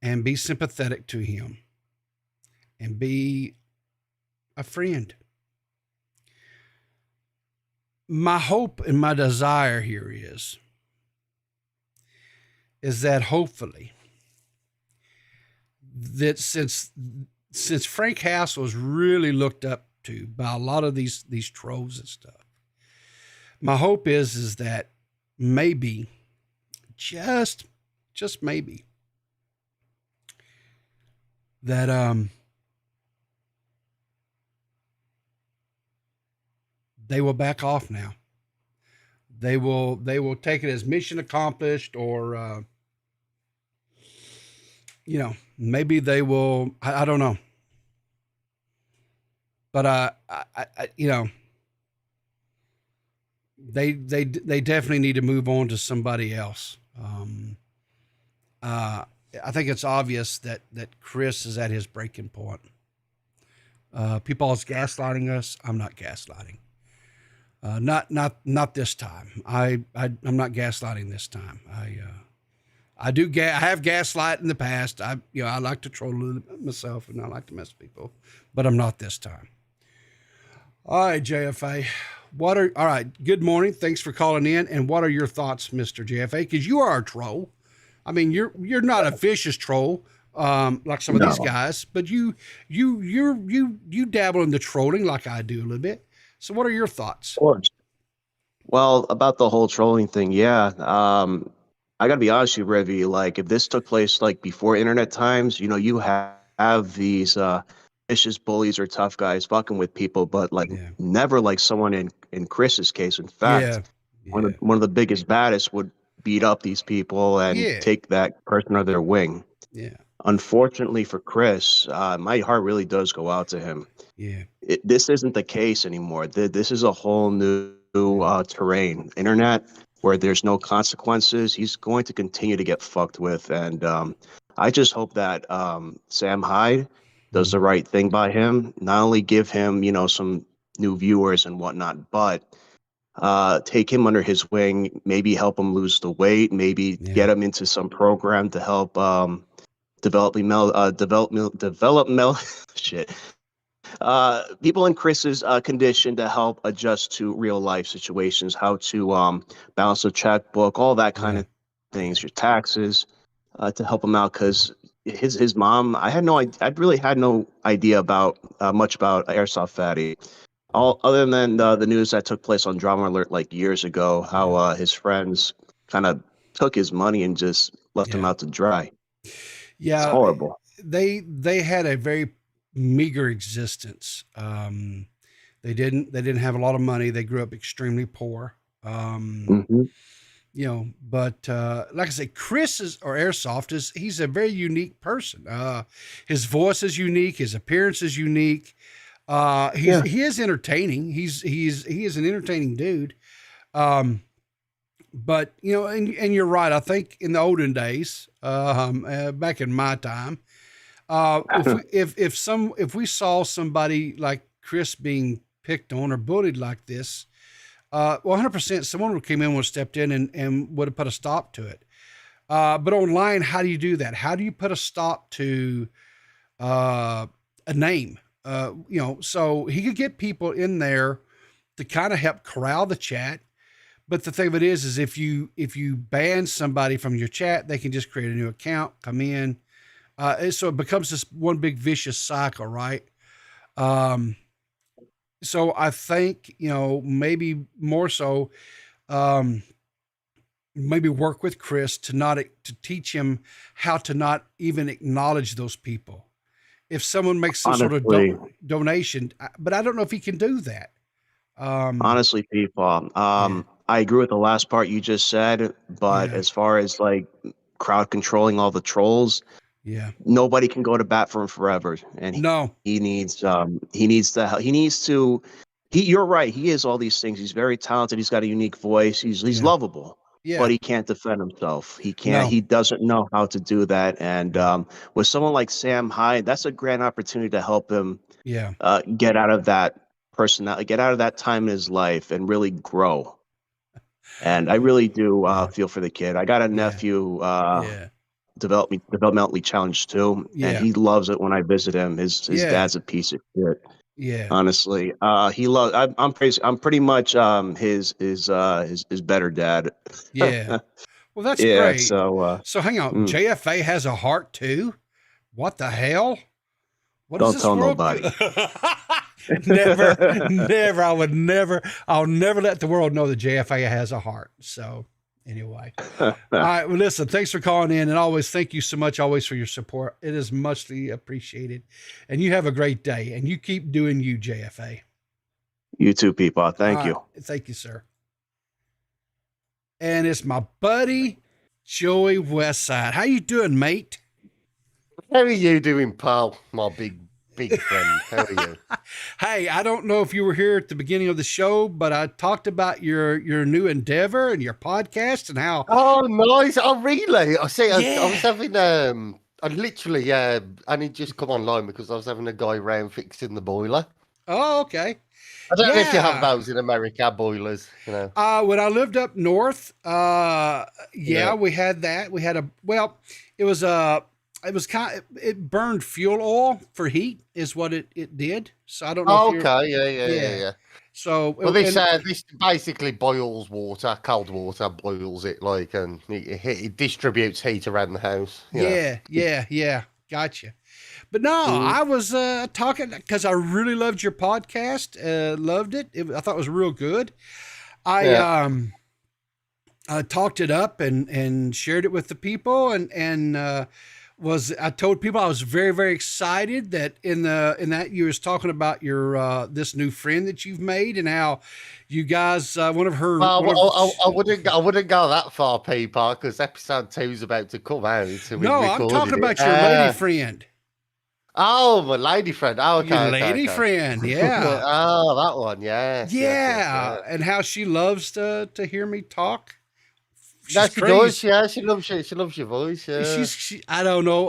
and be sympathetic to him and be a friend. My hope and my desire here is that hopefully that since Frank Hassel is really looked up to by a lot of these trolls and stuff, my hope is that maybe, just maybe, that they will back off now. They will take it as mission accomplished, or maybe they will. I don't know. But they definitely need to move on to somebody else. I think it's obvious that Chris is at his breaking point. People are gaslighting us. I'm not gaslighting. Not this time. I'm not gaslighting this time. I have gaslight in the past. I like to troll a little bit myself, and I like to mess with people, but I'm not this time. All right, JFA. All right. Good morning. Thanks for calling in. And what are your thoughts, Mr. JFA? Because you are a troll. I mean, you're not a vicious troll like some of these guys, but you dabble in the trolling like I do a little bit. So what are your thoughts? Of course. Well, about the whole trolling thing, yeah. I gotta be honest with you, Revy. Like, if this took place like before internet times, you have these vicious bullies or tough guys fucking with people, but never like someone in Chris's case. In fact, one of the biggest baddest would beat up these people and take that person under their wing. Yeah. Unfortunately for Chris, my heart really does go out to him. Yeah. This isn't the case anymore. This is a whole new terrain. Internet, where there's no consequences. He's going to continue to get fucked with. And I just hope that Sam Hyde does the right thing by him. Not only give him, some new viewers and whatnot, but take him under his wing, maybe help him lose the weight, maybe get him into some program to help developmental shit. People in Chris's condition to help adjust to real life situations, how to balance a checkbook, all that kind of things, your taxes, to help him out. Because his mom, I really had no idea about much about Airsoft Fatty, other than the news that took place on Drama Alert like years ago, how his friends kind of took his money and just left him out to dry. Yeah, it's horrible. They had a very meager existence. They didn't have a lot of money. They grew up extremely poor. But like I say, Chris he's a very unique person. His voice is unique. His appearance is unique. He is entertaining. He is an entertaining dude. But and you're right. I think in the olden days, back in my time, if we saw somebody like Chris being picked on or bullied like this, 100% someone would come in, would have stepped in and would have put a stop to it. But online, how do you do that? How do you put a stop to a name? So he could get people in there to kind of help corral the chat. But the thing of it is if you ban somebody from your chat, they can just create a new account, come in. So it becomes this one big vicious cycle, right? So I think, maybe more so, maybe work with Chris to teach him how to not even acknowledge those people. If someone makes some sort of donation, but I don't know if he can do that. Honestly, people, I agree with the last part you just said, but as far as like crowd controlling all the trolls, nobody can go to bat for him forever. And he needs to you're right. He is all these things. He's very talented. He's got a unique voice. He's lovable, but he can't defend himself. He can't, he doesn't know how to do that. And with someone like Sam Hyde, that's a grand opportunity to help him get out of that personality, get out of that time in his life and really grow. And I really do feel for the kid. I got a nephew, developmentally challenged too, and he loves it when I visit him. His dad's a piece of shit. Yeah, honestly, he loves. I'm pretty much his better dad. Yeah. Well, that's great. So hang on. JFA has a heart too. What the hell? What Don't tell nobody. Never. I'll never let the world know that JFA has a heart. So anyway, all right. Well, listen, thanks for calling in, and always thank you so much always for your support. It is muchly appreciated, and you have a great day, and you keep doing you, JFA. You too, people. Thank you. Thank you, sir. And it's my buddy Joey Westside. How you doing, mate? How are you doing, pal? My big friend. How are you? Hey, I don't know if you were here at the beginning of the show, but I talked about your new endeavor and your podcast and how. Oh, nice! Oh, really? I see. I was having I literally only just come online because I was having a guy round fixing the boiler. Oh, okay. I don't know if you have those in America, boilers. When I lived up north, we had that. We had it burned fuel oil for heat is what it did. So I don't know. Yeah. So this basically boils water, cold water boils it and it distributes heat around the house. Yeah. Gotcha. But no, I was talking because I really loved your podcast. Loved it. I thought it was real good. I talked it up and shared it with the people and I told people I was very, very excited that in that you was talking about your this new friend that you've made and how you guys I wouldn't go that far, people, because episode 2 is about to come out. No, I'm talking about your lady friend. Oh, my lady friend. Oh, okay. Your lady friend, yeah. Oh, that one, yeah. Yeah, and how she loves to hear me talk. She does, yeah. She loves your voice. Yeah. I don't know.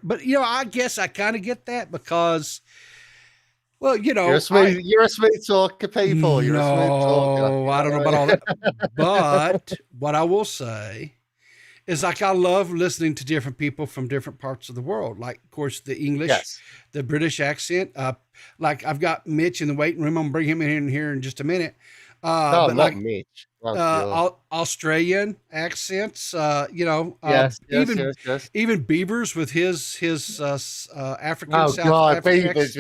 But I guess I kind of get that because, well, you're a smooth talker, people. You're a smooth talker. I don't know about all that. But what I will say is, I love listening to different people from different parts of the world. Like, of course, the English, the British accent. Like I've got Mitch in the waiting room. I'm gonna bring him in here in just a minute. No, not Mitch. Australian accents, even Beavers with his African. Oh South God, African Beavers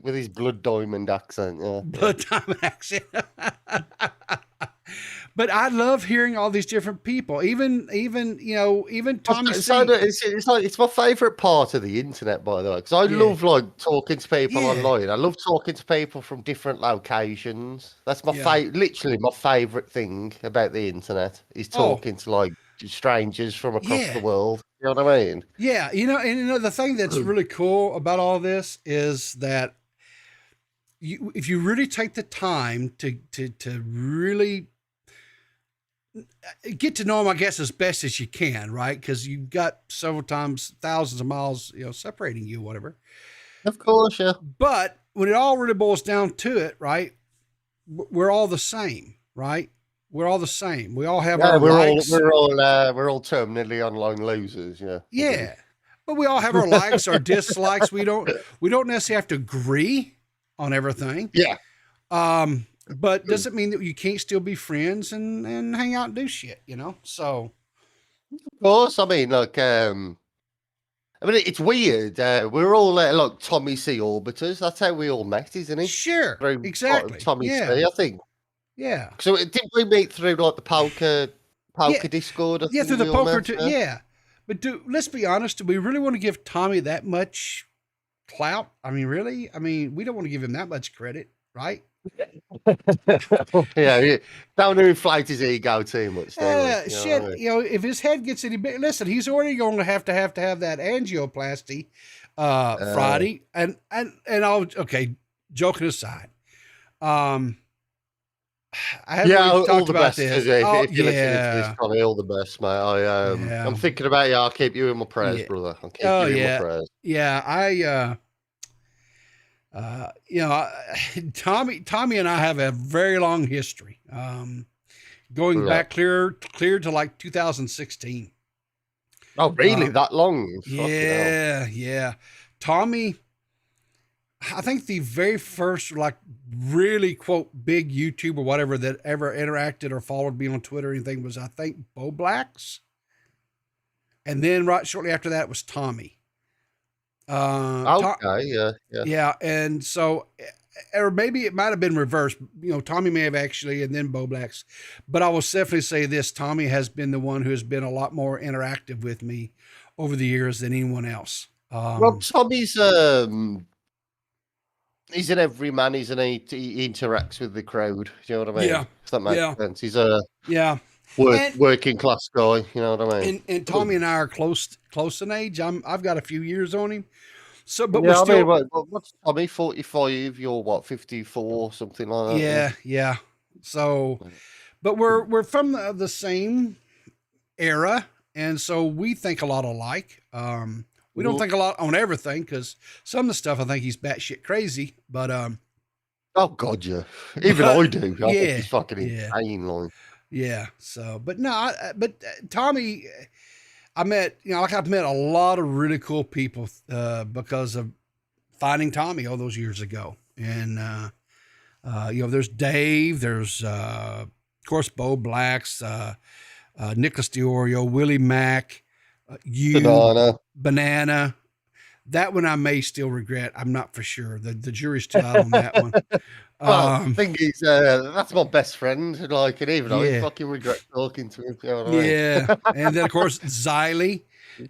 with his blood diamond accent. Yeah, blood diamond accent. But I love hearing all these different people. Even Tommy. It's my favorite part of the internet, by the way, because I love talking to people online. I love talking to people from different locations. That's my literally my favorite thing about the internet is talking to strangers from across the world. You know what I mean? Yeah, the thing that's really cool about all this is that if you really take the time to really get to know them, I guess, as best as you can, right? Because you've got several times, thousands of miles, separating you, whatever. Of course, yeah. But when it all really boils down to it, right? We're all the same, right? We're all the same. We all have our likes. We're all terminally online losers, yeah. Yeah. But we all have our likes, our dislikes. We don't necessarily have to agree on everything. Yeah. But doesn't mean that you can't still be friends and hang out and do shit, So, of course, I mean, it's weird. We're all like Tommy C orbiters. That's how we all met, isn't it? Sure, exactly. Tommy C, I think. Yeah. So didn't we meet through like the poker Discord? Yeah, through the poker too. Yeah. But let's be honest. Do we really want to give Tommy that much clout? I mean, really? I mean, we don't want to give him that much credit, right? Yeah, don't inflate his ego too much. Shit. I mean? If his head gets any big, listen, he's already going to have that angioplasty Friday, and I'll joking aside, I haven't really talked about this. If you listen to this, Tommy, all the best, mate. I'm thinking about you. I'll keep you in my prayers, brother. I'll keep you in my prayers. Yeah, Tommy and I have a very long history, going back clear to like 2016. Oh, really? That long? Yeah. Tommy, I think the very first really quote big YouTube or whatever that ever interacted or followed me on Twitter or anything was, I think, Bo Blacks, and then right shortly after that was Tommy. Yeah, and so, or maybe it might have been reversed. Tommy may have actually, and then Bo Blacks. But I will definitely say this: Tommy has been the one who has been a lot more interactive with me over the years than anyone else. Well, Tommy's he's an everyman, isn't he? He interacts with the crowd. Do you know what I mean? Yeah. If that makes sense. He's working class guy. You know what I mean? And Tommy and I are close in age. I've got a few years on him. So, but yeah, we're still. What's Tommy? 45. You're what? 54, something like that. Yeah. So, but we're from the same era, and so we think a lot alike. We don't think a lot on everything because some of the stuff I think he's batshit crazy, but oh god, yeah, even I do. I think he's fucking insane, like. Yeah. So, but no, but Tommy, I've met a lot of really cool people because of finding Tommy all those years ago, and there's Dave, there's of course Bo Blacks, Nicholas DiOrio, Willie Mack. Banana. That one I may still regret. I'm not for sure. The jury's still out on that one. Well, the thing is, that's my best friend. And even I fucking regret talking to him. You know what I mean? And then of course Xylee.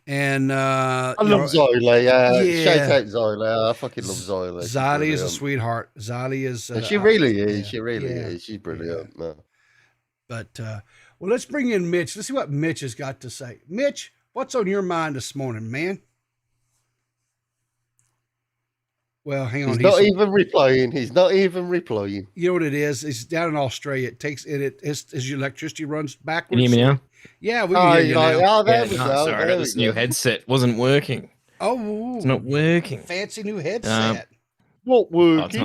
And I love Xylee. Shout out Xylee. I fucking love Xylee. Xylee is a sweetheart. Xylee is. She really is. She really is. She's brilliant. Yeah. But well, let's bring in Mitch. Let's see what Mitch has got to say. Mitch, what's on your mind this morning, man? Well, hang on. He's not even replying. He's not even replying. You know what it is? It's down in Australia. It takes as your electricity runs backwards. Can you hear me now? Yeah, we can hear you now. There we go. Sorry, this new headset wasn't working. Oh, it's not working. Fancy new headset. Not working. Oh, it's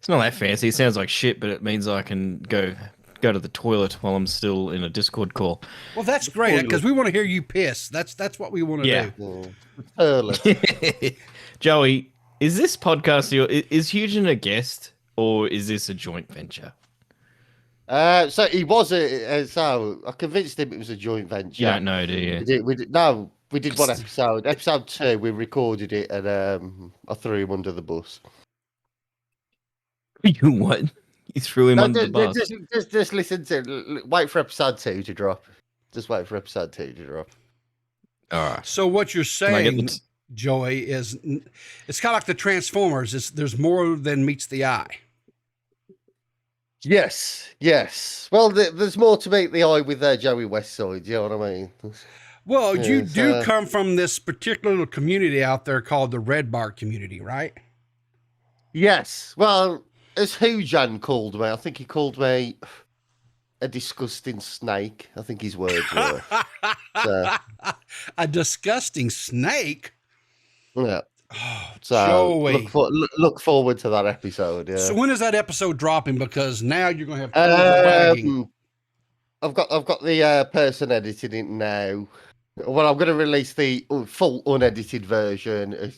not that fancy. It sounds like shit, but it means I can go to the toilet while I'm still in a Discord call. Well, that's great because we want to hear you piss. That's what we want to do. Joey, is this podcast is Hughton a guest or is this a joint venture? So he was so I convinced him it was a joint venture. You don't know, do you? We did one episode. Episode 2, we recorded it and I threw him under the bus. You what? You threw him under the bus. Just listen to. Wait for episode 2 to drop. Just wait for episode 2 to drop. All right. So what you're saying, Joey, is it's kind of like the Transformers. There's more than meets the eye. Yes. Well, there's more to meet the eye with Joey Westside. You know what I mean? Well, you do come from this particular little community out there called the Red Bar community, right? Yes. Well, as Hujan called me, I think he called me a disgusting snake. I think his words were. So, A disgusting snake? yeah. Oh, So Joey. look forward to that episode. Yeah. So when is that episode dropping? Because now you're going to have wagging. I've got the person editing it now. Well, I'm going to release the full unedited version.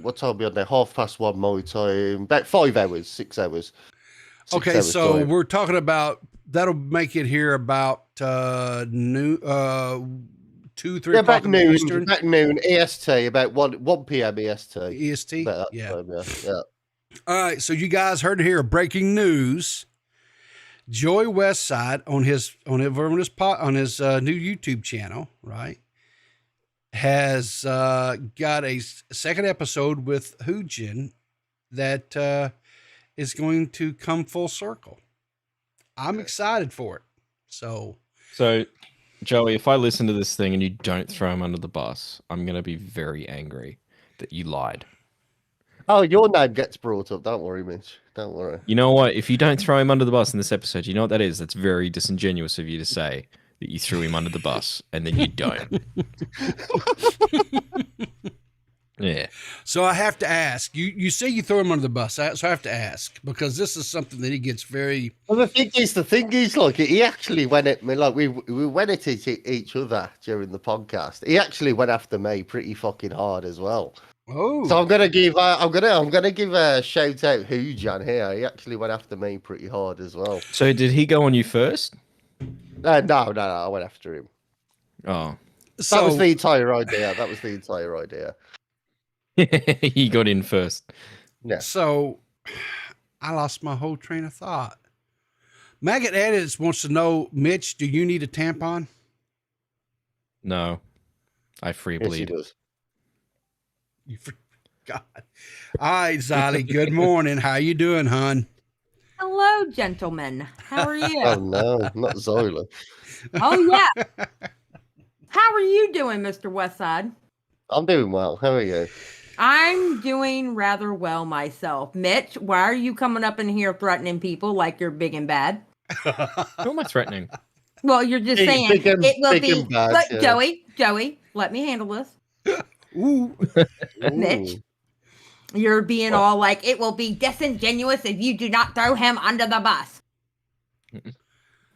What time are we on there? 1:30 my time. About 5 hours, 6 hours. Okay, so we're talking about that'll make it here about noon, 2, 3 o'clock about noon, Eastern. about noon EST, about 1 p.m. EST. EST, yeah. Time, yeah. All right, so you guys heard it here. Breaking news: Joey Westside on his new YouTube channel, right, has got a second episode with Hujin that is going to come full circle. I'm excited for it. So, Joey, if I listen to this thing and you don't throw him under the bus, I'm going to be very angry that you lied. Oh, your name gets brought up. Don't worry, Mitch. Don't worry. You know what? If you don't throw him under the bus in this episode, you know what that is? That's very disingenuous of you to say that you threw him under the bus and then you don't. Yeah. So I have to ask you say you throw him under the bus. So I have to ask because this is something that he gets very. Well, the thing is, like, he actually went at me, like, we went at each other during the podcast. He actually went after me pretty fucking hard as well. Oh. So I'm gonna give a shout out Hujan here. He actually went after me pretty hard as well. So did he go on you first? No, I went after him. Oh. That was the entire idea. He got in first. Yeah. So I lost my whole train of thought. Maggot Edits wants to know, Mitch, do you need a tampon? No. I free bleed. Yes, You forgot. All right, Zolly. Good morning. How you doing, hon? Hello, gentlemen. How are you? Oh no, not Zola. Oh yeah. How are you doing, Mr. Westside? I'm doing well. How are you? I'm doing rather well myself. Mitch, why are you coming up in here threatening people like you're big and bad? Who am I threatening? Well, you're just saying big and- it will big be. and bad, Look, yeah. Joey, let me handle this. Ooh. Mitch, you're being all like, it will be disingenuous if you do not throw him under the bus.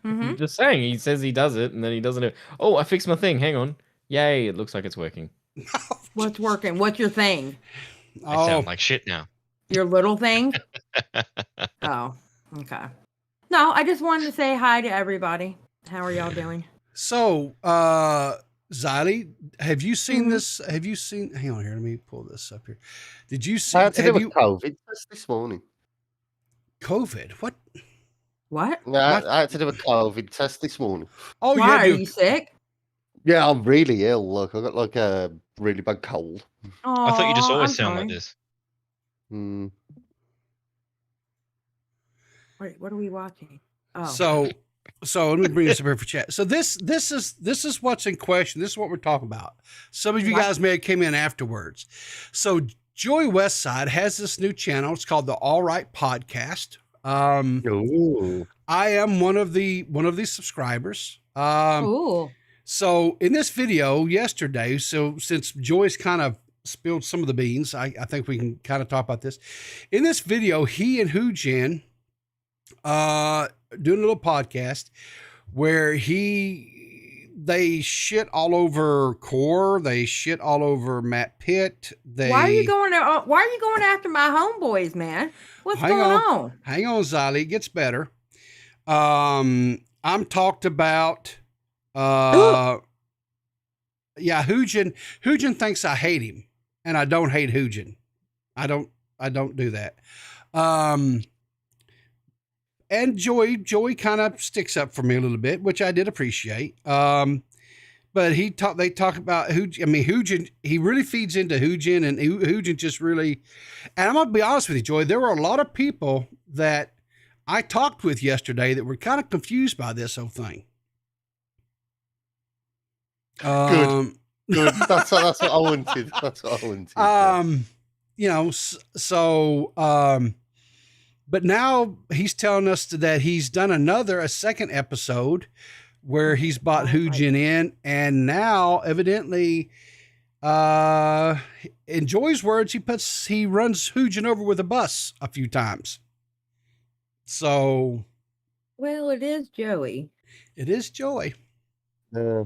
I'm just saying, he says he does it, and then he doesn't do it. Oh, I fixed my thing. Hang on. Yay, it looks like it's working. What's working? What's your thing? I sound like shit now. Your little thing? Oh, okay. No, I just wanted to say hi to everybody. How are y'all doing? So, Zolly, have you seen this? Have you seen? Hang on here. Let me pull this up here. Did you see? I had to do have with COVID just this morning. COVID? What? What? No, I had to do a COVID test this morning. Oh, Why, are you sick? Yeah, I'm really ill. Look, I got like a really bad cold. I thought you just Aw, always I'm sound sorry. like this. Wait, what are we watching? Oh. So let me bring this up here for chat. So this is what's in question. This is what we're talking about. Some of you guys may have came in afterwards. So Joey Westside has this new channel. It's called the All Right Podcast. I am one of the subscribers. Cool. So in this video yesterday, so since Joyce kind of spilled some of the beans, I think we can kind of talk about this. In this video, he and Hujin doing a little podcast where they shit all over Core, they shit all over Matt Pitt. Why are you going after my homeboys, man? What's going on? Hang on, Zolly, it gets better. I'm talked about. Yeah, Hujin thinks I hate him, and I don't hate Hujin. I don't do that. And Joey kind of sticks up for me a little bit, which I did appreciate. But they talk about Hujin. He really feeds into Hujin, and Hujin just really. And I'm gonna be honest with you, Joey. There were a lot of people that I talked with yesterday that were kind of confused by this whole thing. Good. That's what I wanted. That's what I wanted. But now he's telling us that he's done a second episode where he's bought Hoojin in, and now evidently, in Joy's words, he runs Hoojin over with a bus a few times. So, well, it is Joey. It is Joey. I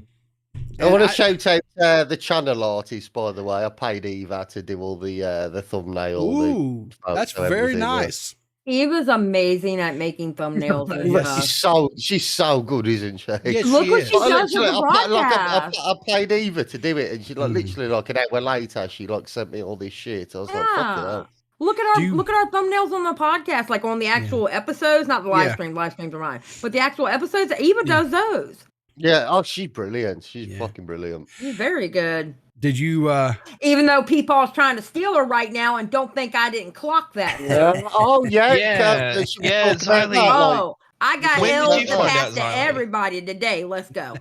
want to shout out the channel artist, by the way. I paid Eva to do all the thumbnail. Ooh, that's very nice. He was amazing at making thumbnails. And she's so good, isn't she? Yes, look what she does with the broadcast. I paid Eva to do it, and she literally an hour later, she sent me all this shit. I was like, fuck it up. Look at our thumbnails on the podcast, like on the actual episodes, not the live stream. Live streams are mine, but the actual episodes. Eva does those. Yeah, she's brilliant. She's fucking brilliant. She's very good. Did you? Even though Peepaw's trying to steal her right now, and don't think I didn't clock that. Exactly. Oh, I got When L's did you find out, attached to Xylee? everybody today. Let's go.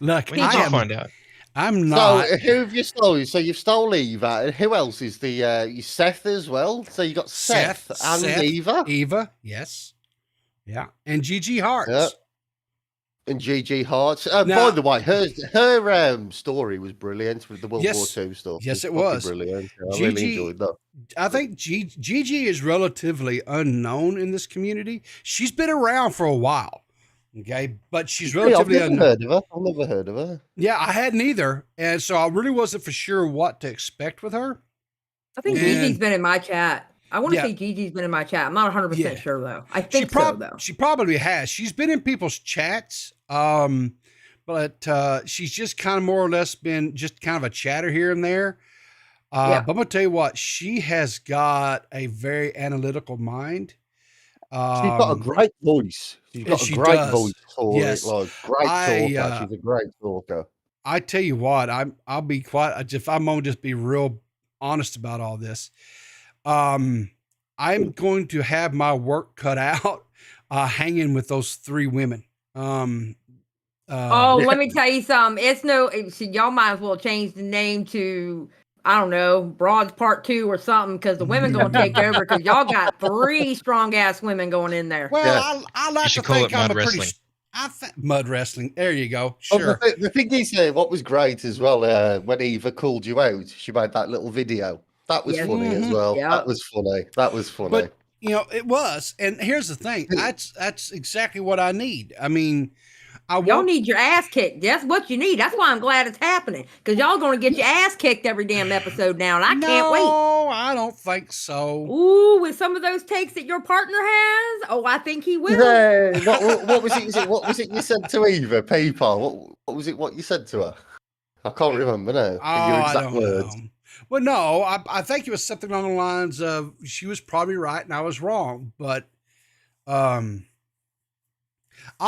Look, When did you find out? I'm not. So who have you stolen? So you've stole Eva, and who else is you Seth as well? So you got Seth and Eva. Eva, yes, yeah, and Gigi Hart. Yeah. And Gigi Hart. By the way, her story was brilliant with the World War II stuff. Yes, it was brilliant. I really enjoyed that. I think Gigi is relatively unknown in this community. She's been around for a while, okay, but she's relatively unknown. I've never heard of her. Yeah, I hadn't either, and so I really wasn't for sure what to expect with her. I think Gigi's been in my chat. I want to say Gigi's been in my chat. I'm not 100% sure though. I think though. She probably has. She's been in people's chats, but she's just kind of more or less been just kind of a chatter here and there. But I'm gonna tell you what, she has got a very analytical mind. She's got a great voice. She's got a great voice for it. Like, great talker. She's a great talker. I tell you what, I'll be quite. If I'm gonna just be real honest about all this. I'm going to have my work cut out hanging with those three women. Let me tell you something. Y'all might as well change the name to, I don't know, Broads Part 2 or something, because the women going to take over, because y'all got 3 strong-ass women going in there. Well, I like to think I'm a pretty... Mud wrestling. There you go. Sure. Oh, the thing is, what was great as well, when Eva called you out, she made that little video. That was funny as well. Yep. That was funny. But it was. And here's the thing. That's exactly what I need. I mean, y'all need your ass kicked. That's what you need. That's why I'm glad it's happening. Because y'all going to get your ass kicked every damn episode now. And I can't wait. No, I don't think so. Ooh, with some of those takes that your partner has? Oh, I think he will. Yeah. What was it? What was it you said to Eva, people? What was it what you said to her? I can't remember now. Your exact words. Know. Well, no, I think it was something along the lines of she was probably right and I was wrong. But I'll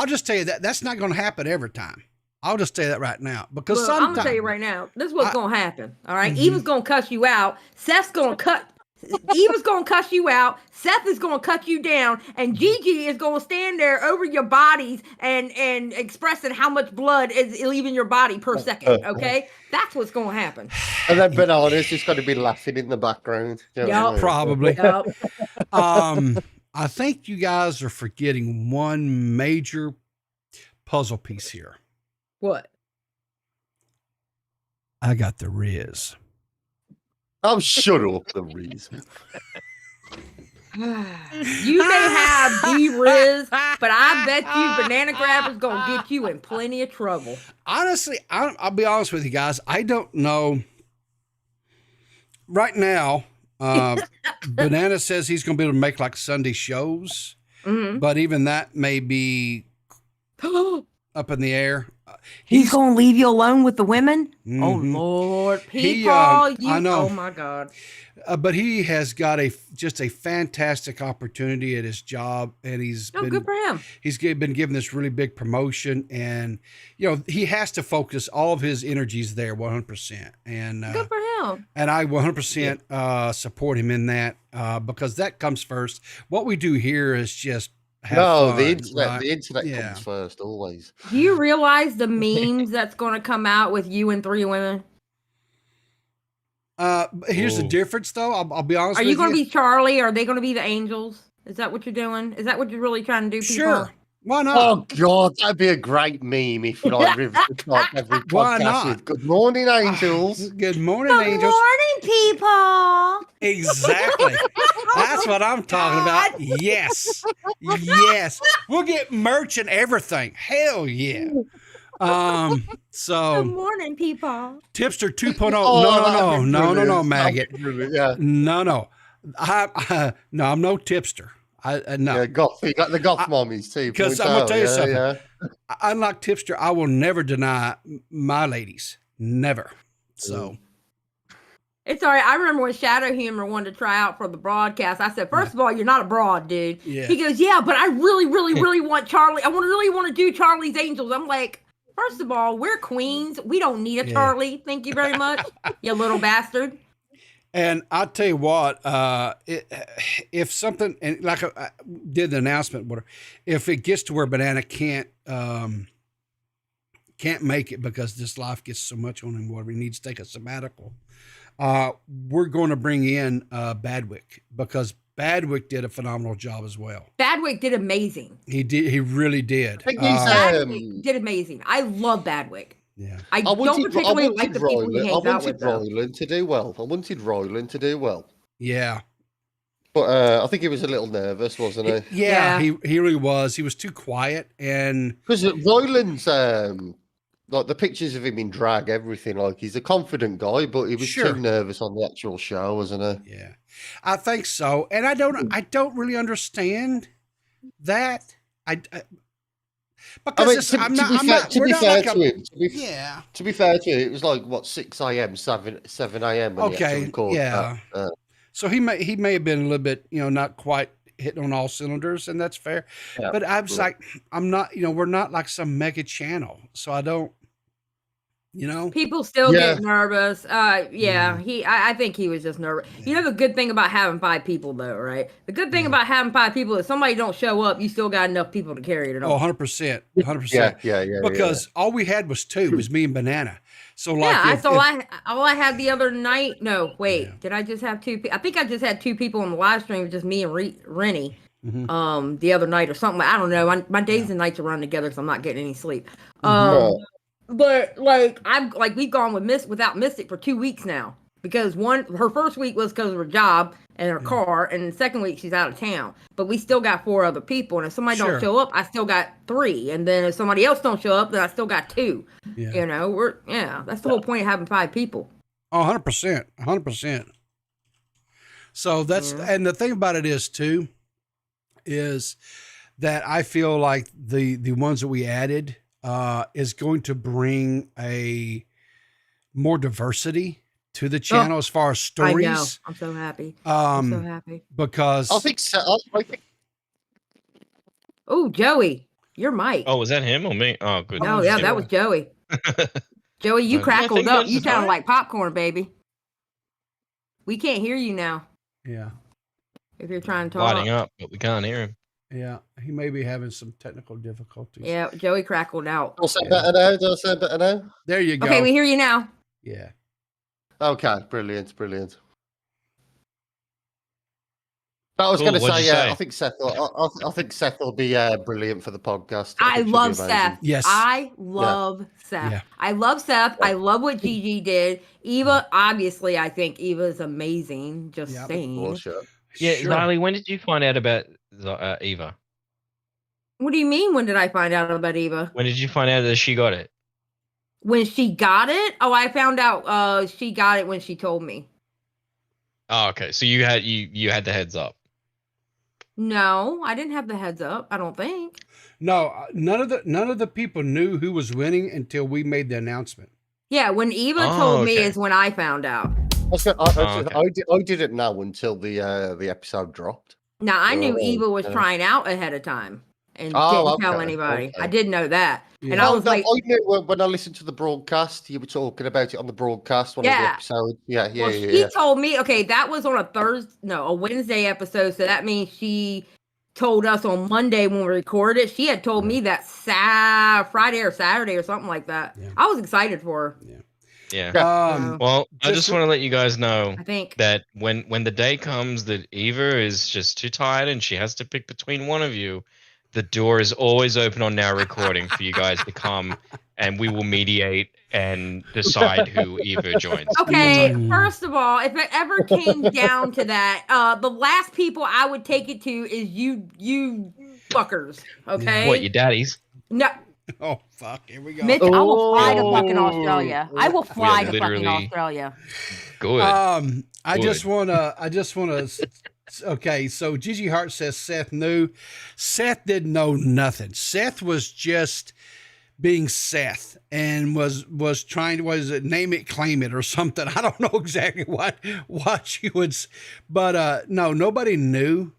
just tell you that's not going to happen every time. I'll just tell you that right now. Because I'm going to tell you right now, this is what's going to happen. All right? Eva's going to cuss you out. Seth's going to cut. Eva's going to cuss you out. Seth is going to cut you down. And Gigi is going to stand there over your bodies and expressing how much blood is leaving your body per second. Okay? That's what's going to happen. And then Banana's just going to be laughing in the background. Probably. Yep. I think you guys are forgetting one major puzzle piece here. What? I got the Riz. Oh, shut up, the Riz. You may have the Riz, but I bet you Banana Grabber's going to get you in plenty of trouble. Honestly, I'll be honest with you guys. I don't know. Right now, Banana says he's going to be able to make like Sunday shows, but even that may be up in the air. He's going to leave you alone with the women? Oh, Lord. People, I know. Oh, my God. But he has got just a fantastic opportunity at his job, and good for him. He's been given this really big promotion, and he has to focus all of his energies there 100%. And good for him. And I 100% support him in that because that comes first. What we do here is just have fun, the internet. right? The internet comes first always. Do you realize the memes that's going to come out with you and 3 women? Here's the difference, though. I'll be honest. Are you going to be Charlie? Or are they going to be the angels? Is that what you're doing? Is that what you're really trying to do, people? Sure. Why not? Oh God, that'd be a great meme if like Riverter starts every Why podcast not? with "Good morning, angels." Good morning, Good angels. morning, people. Exactly. That's what I'm talking about. Yes. Yes. We'll get merch and everything. Hell yeah. Good So morning, people. Tipster 2.0. Oh, No, maggot. Yeah. No. I'm no tipster. No. Yeah, goth. You got the goth mommies too. Because I'm gonna tell you something. Unlike tipster, I will never deny my ladies. Never. So It's all right. I remember when Shadow Humor wanted to try out for the broadcast. I said, first of all, you're not a broad, dude. Yeah. He goes, yeah, but I really want Charlie. I really want to do Charlie's Angels. I'm like, first of all, we're queens. We don't need a Charlie. Thank you very much, you little bastard. And I'll tell you what, if something, and like I did the announcement, whatever, if it gets to where Banana can't make it because this life gets so much on him, whatever, he needs to take a sabbatical, we're going to bring in Badwick, because Badwick did a phenomenal job as well. Badwick did amazing. He did. He really did. Badwick did amazing. I love Badwick. Yeah. I don't particularly like the people he hangs out with. I wanted Ryland to do well. I wanted Ryland to do well. Yeah. But I think he was a little nervous, wasn't he? Yeah, he really was. He was too quiet, and because Ryland's like the pictures of him in drag, everything, like he's a confident guy, but he was too nervous on the actual show, wasn't he? Yeah, I think so. And I don't really understand that. Because to be fair to him, it was like what 6 a.m., 7 a.m. when he had to record that. So he may have been a little bit, not quite hitting on all cylinders, and that's fair. Yeah, but I was like, I'm not, we're not like some mega channel, so I don't, People still get nervous. I think he was just nervous. The good thing about having 5 people, though, right? The good thing about having 5 people is somebody don't show up, you still got enough people to carry it on. Oh, 100%. 100%. Yeah. Because all we had was 2, was me and Banana. So like, all I had the other night. No, wait, did I just have 2? I think I just had 2 people on the live stream, just me and Rennie. Mm-hmm. The other night or something. I don't know. My days and nights are running together because I'm not getting any sleep. But we've gone without Mystic for 2 weeks now, because her first week was because of her job and her car, and the second week she's out of town. But we still got 4 other people, and if somebody don't show up, I still got 3, and then if somebody else don't show up, then I still got 2. Yeah. That's the whole point of having 5 people. Oh, 100%, 100%. So that's and the thing about it is too, is that I feel like the ones that we added is going to bring a more diversity to the channel as far as stories. I know. I'm so happy. I'm so happy. Because I think so. Oh, Joey, your mic. Oh, was that him or me? Oh, good. Oh, yeah, that was Joey. Joey, you crackled up. You sound like popcorn, baby. We can't hear you now. Yeah. If you're trying to talk. Lighting up, but we can't hear him. Yeah, he may be having some technical difficulties. Yeah, Joey crackled out. Do I sound better now? There you go. Okay, we hear you now. Yeah. Okay, brilliant. I was going to say, I think Seth. I think Seth will be brilliant for the podcast. I love Seth. Yes, I love Seth. Yeah. I love Seth. I love what Gigi did. Eva, obviously, I think Eva is amazing. Just saying. Yeah, Riley, when did you find out about Eva? What do you mean? When did I find out about Eva? When did you find out that she got it? When she got it? Oh, I found out she got it when she told me. Oh, okay. So you had the heads up. No, I didn't have the heads up. I don't think. No, none of the people knew who was winning until we made the announcement. Yeah, when Eva told me is when I found out. I didn't know until the episode dropped. Now I knew Eva was trying out ahead of time and didn't tell anybody. I did know that, and I was like, I knew when I listened to the broadcast, you were talking about it on the broadcast one of the episodes. Yeah. She told me, okay, that was on a Wednesday episode, so that means she told us on Monday when we recorded it. She had told me that Friday or Saturday or something like that. Yeah. I was excited for her. Yeah. Yeah. Um, Well, I just- just want to let you guys know I think that when the day comes that Eva is just too tired and she has to pick between one of you, the door is always open on Now Recording for you guys to come, and we will mediate and decide who Eva joins. Okay, first of all, if it ever came down to that, the last people I would take it to is you fuckers. Okay. What, your daddies? No. Oh fuck! Here we go. Mitch, I will fly to fucking Australia. I will fly to fucking literally Australia. Good. I just wanna. Okay, so Gigi Hart says Seth knew. Seth didn't know nothing. Seth was just being Seth and was trying to, was it name it, claim it or something. I don't know exactly what she was, but no, nobody knew.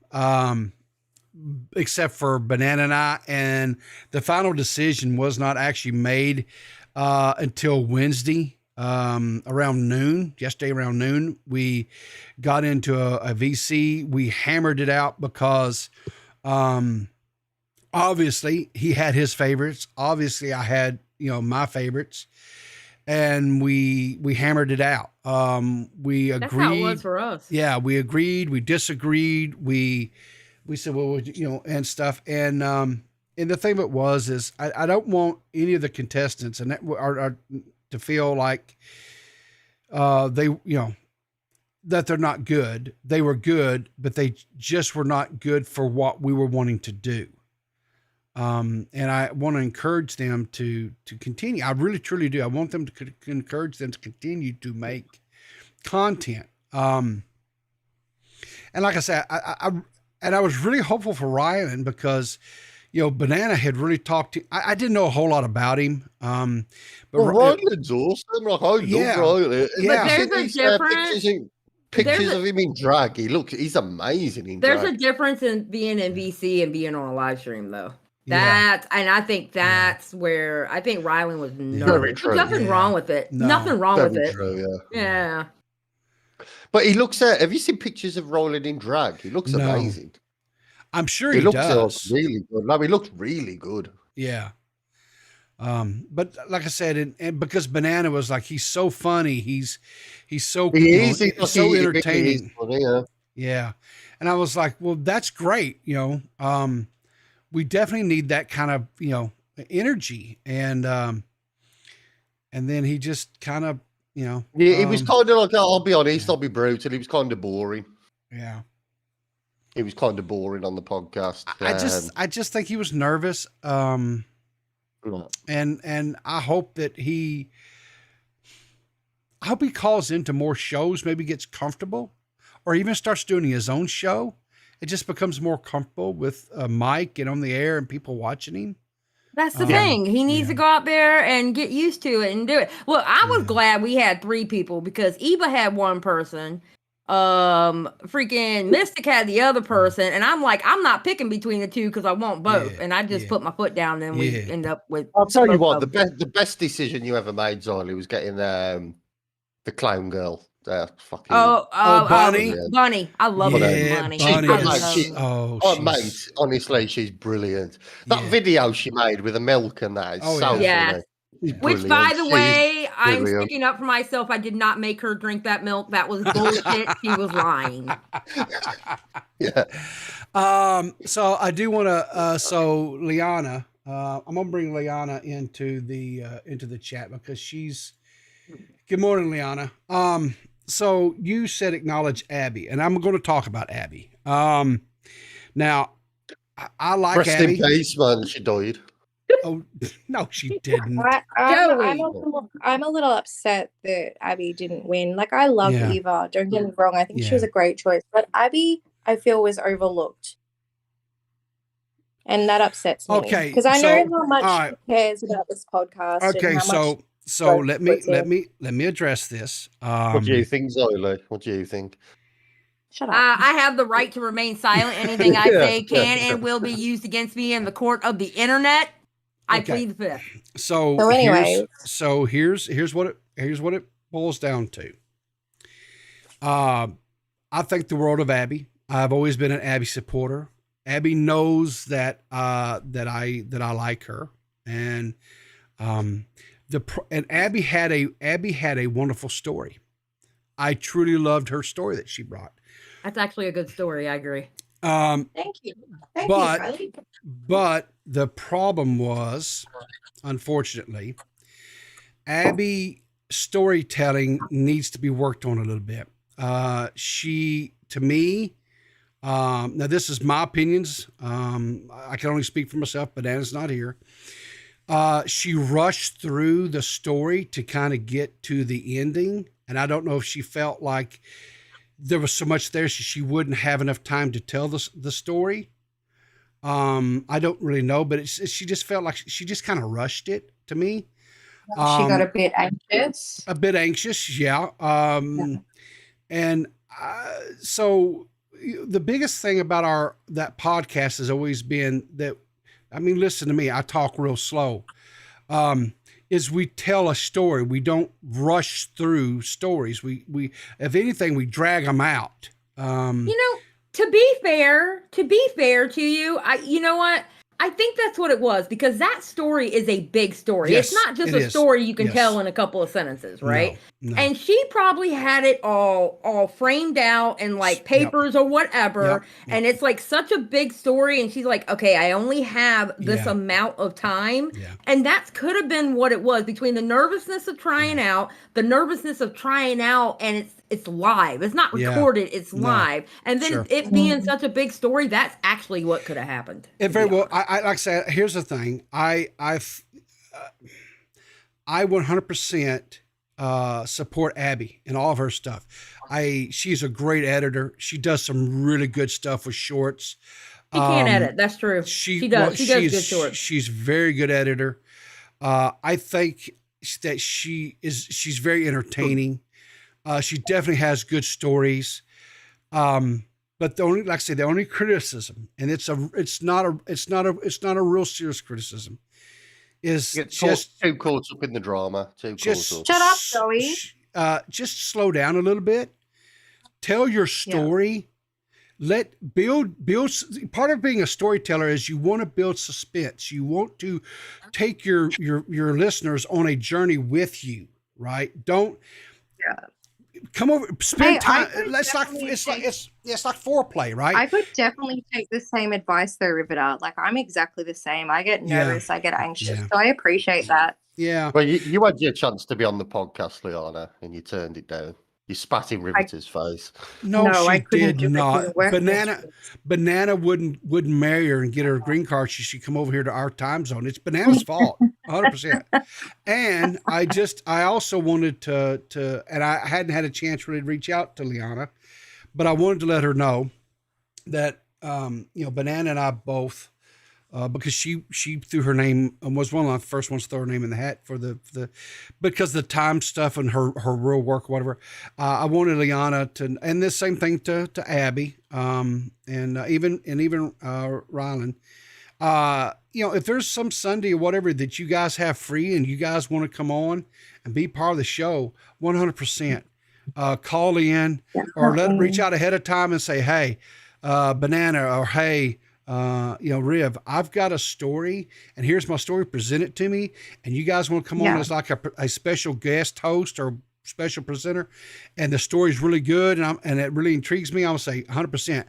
Except for Banana and I, and the final decision was not actually made until Wednesday around noon. Yesterday around noon, we got into a VC. We hammered it out because obviously he had his favorites. Obviously I had my favorites, and we hammered it out. We agreed. That's how it was for us. Yeah, we agreed. We disagreed. We said, well, and stuff. And the thing of it is I don't want any of the contestants and that are to feel like they, that they're not good. They were good, but they just were not good for what we were wanting to do. And I want to encourage them to continue. I really, truly do. I want them to encourage them to continue to make content. And like I said, I was really hopeful for Ryan because, Banana had really talked to. I didn't know a whole lot about him. But Ryan's awesome. Like I love Ryan. Yeah. But there's a difference. Pictures of him in drag. He's amazing in drag. There's a difference in being in VC and being on a live stream, though. Yeah. And I think that's where I think Rylan was Very nervous. true. There's nothing wrong with it. No. Nothing wrong with Very it. true, Yeah. But he looks at. Have you seen pictures of Roland in drag? He looks No. amazing. I'm sure He he looks does. really good. No, he looks really good. Yeah. But like I said, and because Banana was like, he's so funny. He's so, He's so entertaining. He's funny, yeah. Yeah. And I was like, well, that's great. We definitely need that kind of, energy. And then he just kind of, Yeah, he was kind of like, I'll be honest, I'll be brutal. He was kind of boring. Yeah. He was kind of boring on the podcast. I just think he was nervous. And I hope that I hope he calls into more shows, maybe gets comfortable, or even starts doing his own show. It just becomes more comfortable with a mic and on the air and people watching him. That's the thing. He needs to go out there and get used to it and do it. Well, I was glad we had 3 people because Eva had one person. Freaking Mystic had the other person, and I'm like, I'm not picking between the two because I want both. And I just put my foot down, and we end up with. I'll tell you what, the best decision you ever made, Zolly, was getting the clown girl. Fucking Bunny. Bunny. I love her. Bunny. Mate, honestly, she's brilliant. That video she made with the milk and that is so funny. Which, by the way, I'm sticking up for myself. I did not make her drink that milk. That was bullshit. She was lying. Yeah. So I do want to. So Liana, I'm gonna bring Liana into the chat because she's. Good morning, Liana. So you said acknowledge Abby, and I'm going to talk about Abby. Now, I like Rest Abby. in peace, man. She died. Oh no, she didn't. I'm a little upset that Abby didn't win. Like, I love Eva. Don't get me wrong. I think she was a great choice, but Abby, I feel, was overlooked, and that upsets me. Okay, because I know how much she cares about this podcast. Okay, and how much so let me address this. What do you think, Zola? What do you think? Shut up. I have the right to remain silent. Anything I say can and will be used against me in the court of the internet. I plead the fifth. So here's what it boils down to. I think the world of Abby. I've always been an Abby supporter. Abby knows that I like her, and and Abby had a wonderful story. I truly loved her story that she brought. That's actually a good story. I agree. Thank you. Thank you, Kylie. But the problem was, unfortunately, Abby storytelling needs to be worked on a little bit. To me, now this is my opinions. I can only speak for myself. Banana's not here. She rushed through the story to kind of get to the ending. And I don't know if she felt like there was so much there she wouldn't have enough time to tell the story. I don't really know, but she just felt like she just kind of rushed it to me. She got a bit anxious. A bit anxious, yeah. And so the biggest thing about that podcast has always been that, I mean, listen to me, I talk real slow. Is we tell a story. We don't rush through stories. We if anything, we drag them out. To be fair to you, you know what? I think that's what it was, because that story is a big story. Yes, it's not just it a is. story you can Yes. tell in a couple of sentences, right? No. And she probably had it all framed out in like papers or whatever. Yep. And it's like such a big story. And she's like, okay, I only have this Yeah. amount of time. Yeah. And that could have been what it was, between the nervousness of trying out, and it's live. It's not Yeah. recorded, it's No. live. And then Sure. it being such a big story, that's actually what could have happened. It very well. I like I said. Here's the thing. I 100% support Abby and all of her stuff. She's a great editor. She does some really good stuff with shorts. She can edit. That's true. She does. She does good shorts. She's a very good editor. I think that she's very entertaining. She definitely has good stories. But the only criticism, and it's not a real serious criticism, is just too caught up in the drama. Shut up, Joey. Just slow down a little bit. Tell your story. Build. Part of being a storyteller is you want to build suspense. You want to take your listeners on a journey with you, right? Don't come over, spend time. It's like foreplay, right? I could definitely take the same advice though, Riverter. Like, I'm exactly the same. I get nervous, I get anxious. So I appreciate that. Yeah. Well, you had your chance to be on the podcast, Liana, and you turned it down. You spat in Riverter's face. No, I she couldn't did not. work Banana wouldn't marry her and get her a green card. She should come over here to our time zone. It's Banana's fault, 100%. And I also wanted to, and I hadn't had a chance really to reach out to Liana, but I wanted to let her know that, Banana and I both, because she threw her name and was one of the first ones to throw her name in the hat for because the time stuff and her real work, whatever. I wanted Liana to, and the same thing to Abby, and even Rylan. If there's some Sunday or whatever that you guys have free and you guys want to come on and be part of the show, 100%, call in or reach out ahead of time and say, hey, Banana, or hey, Riv, I've got a story and here's my story, present it to me. And you guys want to come on as like a special guest host or special presenter. And the story's really good. And it really intrigues me. I will say 100%,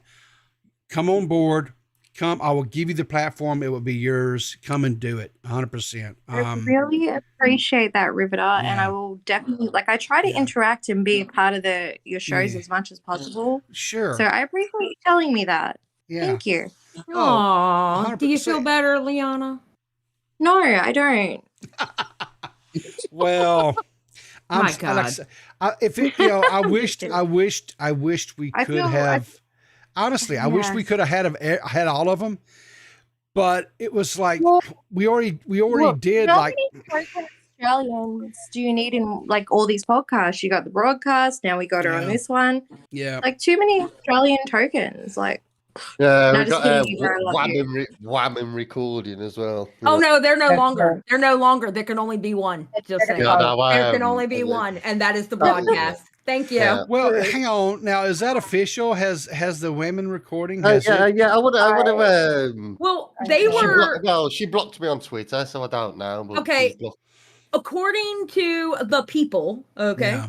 come on board, I will give you the platform. It will be yours. Come and do it. 100%. I really appreciate that, Riverter. And I will definitely, I try to interact and be a part of your shows as much as possible. Sure. So I appreciate you telling me that. Yeah. Thank you. Aw, do you feel better, Liana? No, I don't. Well, My God. I wished we could have. Honestly, I wish we could have had all of them, but it was like we already did. How Like, many Australians do you need in all these podcasts? You got the broadcast. Now we got her on this one. Yeah. Too many Australian tokens. Yeah, No, we just got kidding, you, I love you. whamming recording as well. Oh no, they're no That's longer. right. There can only be one. Just saying. Yeah, no, There can only be one, and that is the broadcast. Thank you. Yeah. well, hang on. Now, is that official? Has the women recording? I would have. Well, they were. She blocked me on Twitter, so I don't know. But Okay. she's blocked- according to the people, okay, Yeah.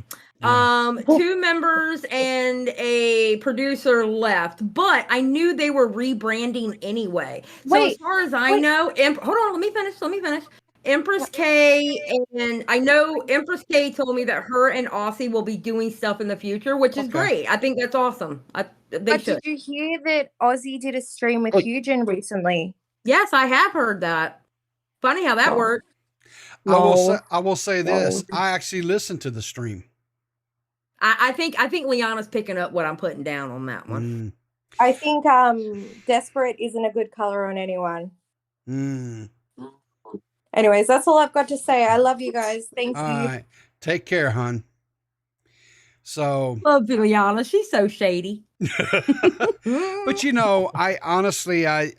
2 members and a producer left, but I knew they were rebranding anyway. So as far as I know, hold on, let me finish. Empress K, and I know Empress K told me that her and Aussie will be doing stuff in the future, which is great. I think that's awesome. Did you hear that Aussie did a stream with Eugen recently? Yes, I have heard that. Funny how that worked. I will say this. I actually listened to the stream. I think Liana's picking up what I'm putting down on that one. I think desperate isn't a good color on anyone. Anyways, that's all I've got to say. I love you guys. Thank you. All right. Take care, hon. So love Liana. She's so shady. But you know, I honestly, it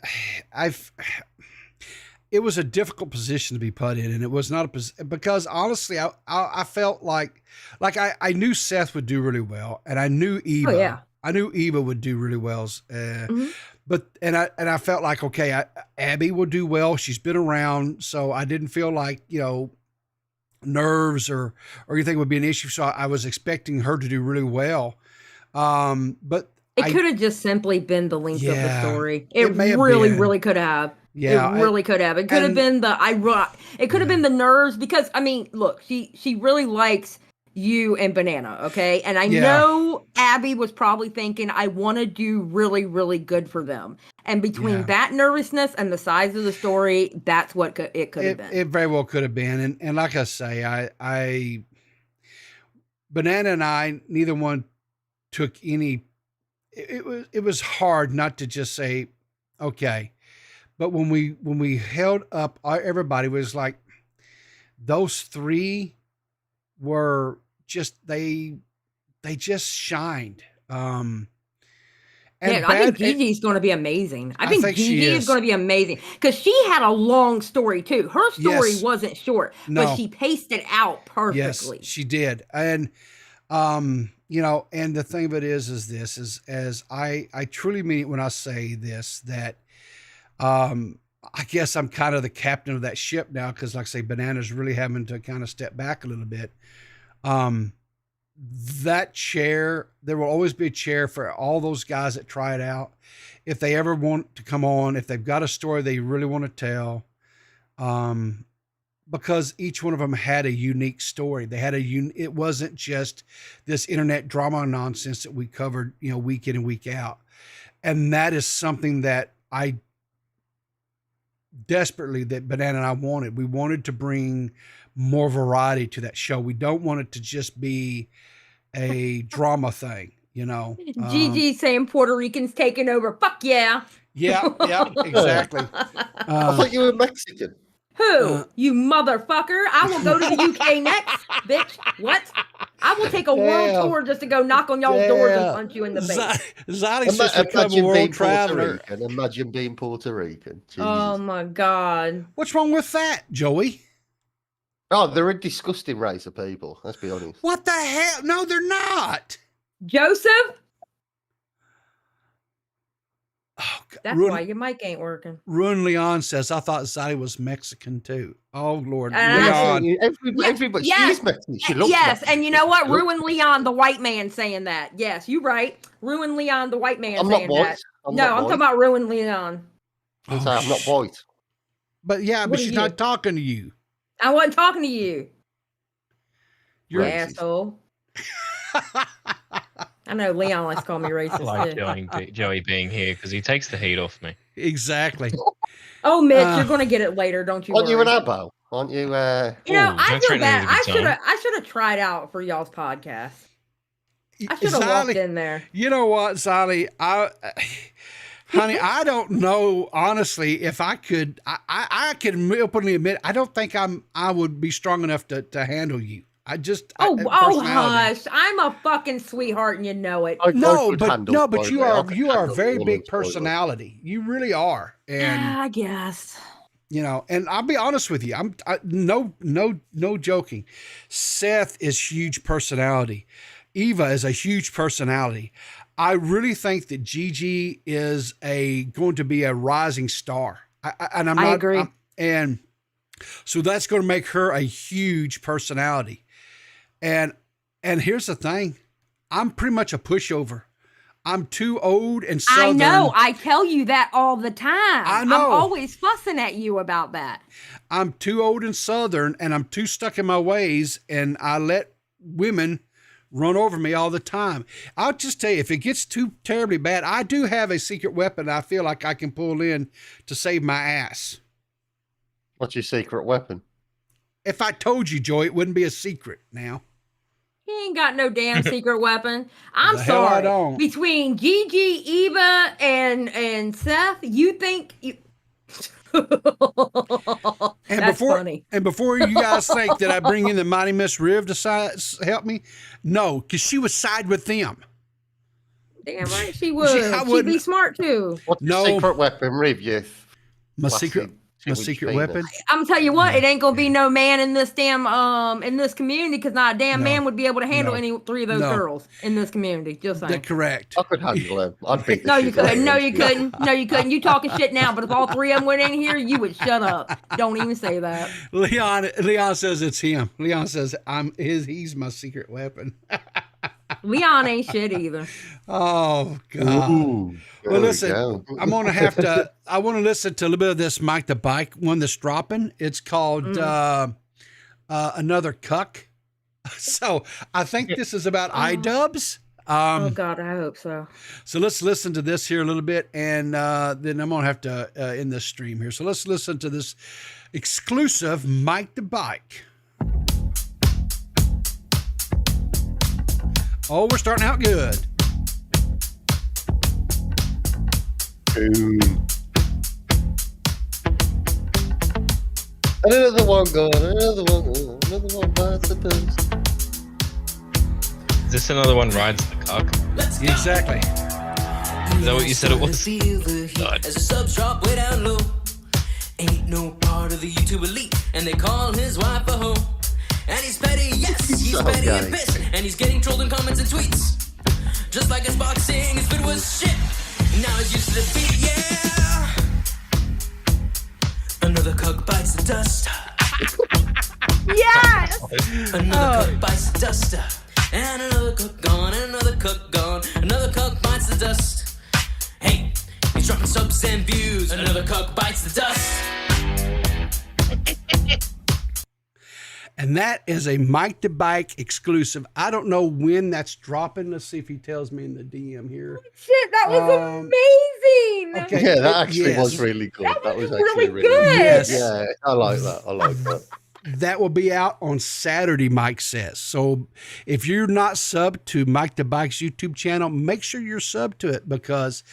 was a difficult position to be put in, and it was not because honestly, I felt like I knew Seth would do really well, and I knew Eva. Oh, yeah. I knew Eva would do really well. But I felt like, okay, Abby will do well. She's been around, so I didn't feel like, you know, nerves or anything would be an issue. So I was expecting her to do really well. But it could have just simply been the length of the story. It may really, have been. really could have. Yeah, it really could have. It could have been it could have been the nerves, because I mean, look, she really likes you and Banana, okay? And I know Abby was probably thinking, I want to do really, really good for them. And between that nervousness and the size of the story, that's what it could have been. It very well could have been. And like I say, I Banana and I, neither one took any. It was hard not to just say, okay. But when we held up, everybody was like, those 3 were just they just shined. And I think Gigi's going to be amazing. I think Gigi is going to be amazing, because she had a long story too. Her story wasn't short, but she paced it out perfectly. Yes, she did. And you know, and the thing of it is this is, as I truly mean it when I say this, that I guess I'm kind of the captain of that ship now, because like I say, Banana's really having to kind of step back a little bit. That chair, there will always be a chair for all those guys that try it out. If they ever want to come on, if they've got a story they really want to tell, because each one of them had a unique story. They had it wasn't just this internet drama nonsense that we covered, you know, week in and week out. And that is something that I desperately, that Banana and I wanted. We wanted to bring more variety to that show. We don't want it to just be a drama thing, you know. Gigi saying Puerto Ricans taking over. Fuck yeah. Yeah, exactly. I thought you were Mexican. Who? You motherfucker. I will go to the UK next, bitch. What? I will take a world tour just to go knock on y'all's doors and punch you in the face. Zodi's just become a world traveler. Imagine being Puerto Rican. Jesus. Oh my God. What's wrong with that, Joey? Oh, they're a disgusting race of people. Let's be honest. What the hell? No, they're not. Joseph? Oh, God. That's why your mic ain't working. Ruin Leon says, I thought Zodi was Mexican too. Oh, Lord. Leon. Everybody, she is Mexican. She looks Mexican. And you know what? Ruin Leon, the white man, saying that. Yes, you're right. Ruin Leon, the white man, saying that. I'm talking about Ruin Leon. I'm not white. But yeah, but she's not talking to you. I wasn't talking to you. You're asshole. I know Leon likes to call me racist. I like Joey being here because he takes the heat off me. Exactly. Oh, Mitch, you're going to get it later, don't you? Aren't you an abo? Aren't you? You know, I feel bad. I should have tried out for y'all's podcast. I should have walked in there. You know what, Sally? Honey, I don't know, honestly, if I could. I can openly admit, I don't think I would be strong enough to handle you. Oh, hush! I'm a fucking sweetheart, and you know it. But you are a very big personality. You really are, and I guess. You know, and I'll be honest with you. No joking. Seth is huge personality. Eva is a huge personality. I really think that Gigi is going to be a rising star. I agree. And So that's going to make her a huge personality. And here's the thing. I'm pretty much a pushover. I'm too old and southern. I know. I tell you that all the time. I know. I'm always fussing at you about that. I'm too old and southern, and I'm too stuck in my ways, and I let women run over me all the time. I'll just tell you, if it gets too terribly bad, I do have a secret weapon I feel like I can pull in to save my ass. What's your secret weapon? If I told you, Joey, it wouldn't be a secret now. He ain't got no damn secret weapon. I'm The hell I sorry. don't. Between Gigi, Eva, and Seth, you think you... That's funny. And before you guys think that I bring in the Mighty Miss Riv to help me, no, because she was side with them. Damn right she would. I She'd wouldn't- be smart too. What's your secret weapon, Riv? My secret weapon. I'm gonna tell you what, it ain't gonna be no man in this damn in this community because not a damn man would be able to handle any three of those girls in this community. Just saying. That's correct. I could handle them. I'd beat the No, you shit out of couldn't. No, them. you couldn't. No, you couldn't. You talking shit now, but if all three of them went in here, you would shut up. Don't even say that. Leon says it's him. Leon says he's my secret weapon. Leon ain't shit either. Oh God. Ooh, well, listen, I'm gonna have to. I want to listen to a little bit of this Mike the Bike one that's dropping. It's called Another Cuck. So I think this is about Idubbbz. Oh God, I hope so. So let's listen to this here a little bit, and then I'm gonna have to end this stream here. So let's listen to this exclusive Mike the Bike. Oh, we're starting out good. Another one gone, another one gone, another one bites the dust. Is this another one rides the cock? Exactly. Is that what you said it was? God. As a sub shop way down low. Ain't no part of the YouTube elite, and they call his wife a hoe. And he's petty, yes, he's petty and pissed, and he's getting trolled in comments and tweets. Just like his boxing, his vid was shit. Now he's used to defeat, yeah. Another cuck bites the dust. Yes! Another cuck bites the dust. And another cuck gone, and another cuck gone. Another cuck bites the dust. Hey, he's dropping subs and views. Another cuck bites the dust. And that is a Mike the Bike exclusive. I don't know when that's dropping. Let's see if he tells me in the DM here. Shit, that was amazing. Okay. Yeah, that actually Yes. was really good. That was really actually good. good. Yes. Yeah, I like that. I like that. That will be out on Saturday, Mike says. So if you're not subbed to Mike the Bike's YouTube channel, make sure you're subbed to it because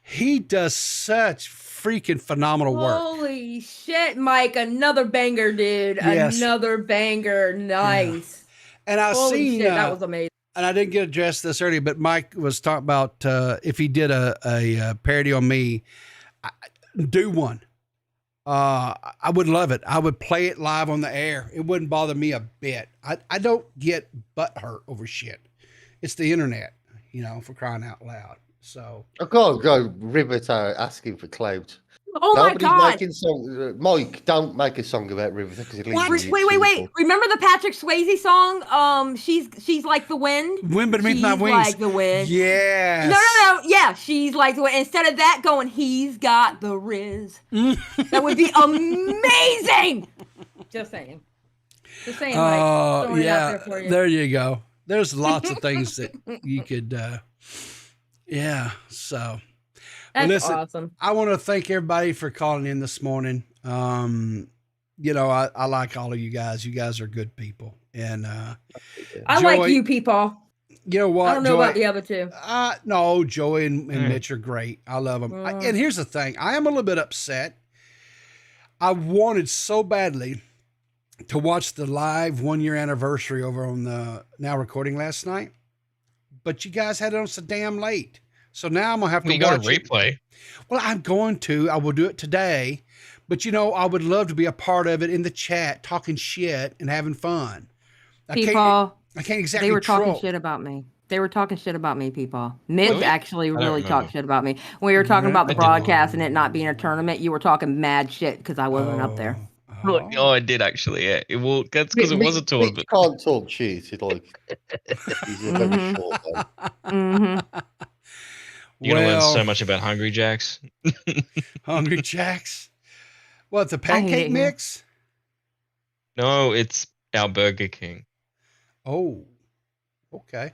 he does such freaking phenomenal work. Holy shit, Mike. Another banger, dude. Yes. Another banger. Nice. And I Holy seen shit, that was amazing. and I didn't get addressed this earlier, but Mike was talking about if he did a parody on me, do one. I would love it. I would play it live on the air. It wouldn't bother me a bit. I don't get butt hurt over shit. It's the internet, for crying out loud. So I can't go Riverter asking for clout. Oh my God. Making songs. Mike, don't make a song about Riverter because it leaves you Wait. people. Remember the Patrick Swayze song? She's like the wind. Wind beneath my wings. Like the wind. Yes. No. Yeah, she's like the wind. Instead of that, going, he's got the Riz. That would be amazing. Just saying. Mike. Oh, Throwing it out yeah. there for you. There you go. There's lots of things that you could, so. That's listen, awesome. I want to thank everybody for calling in this morning. I like all of you guys. You guys are good people. And I like you, people. You know what? I don't know Joy, about the other two. No, Joey and Mitch are great. I love them. And here's the thing. I am a little bit upset. I wanted so badly to watch the live 1 year anniversary over on the Now Recording last night, but you guys had it on so damn late. So now I'm going to have to watch a replay. Well, I'm going to. I will do it today. But, I would love to be a part of it in the chat, talking shit and having fun. I can't exactly They were talking troll. shit about me. They were talking shit about me, people. Mitch Really? actually I don't really remember. talked shit about me. When we were talking about the broadcast and it not being a tournament, you were talking mad shit because I wasn't up there. Look, oh, I did actually. Yeah, that's because it was a tour. Mitch can't talk shit. It's like he's a very short man. You're gonna learn so much about Hungry Jacks. Hungry Jacks. What, the I hate pancake it here. mix? No, it's our Burger King. Oh, okay.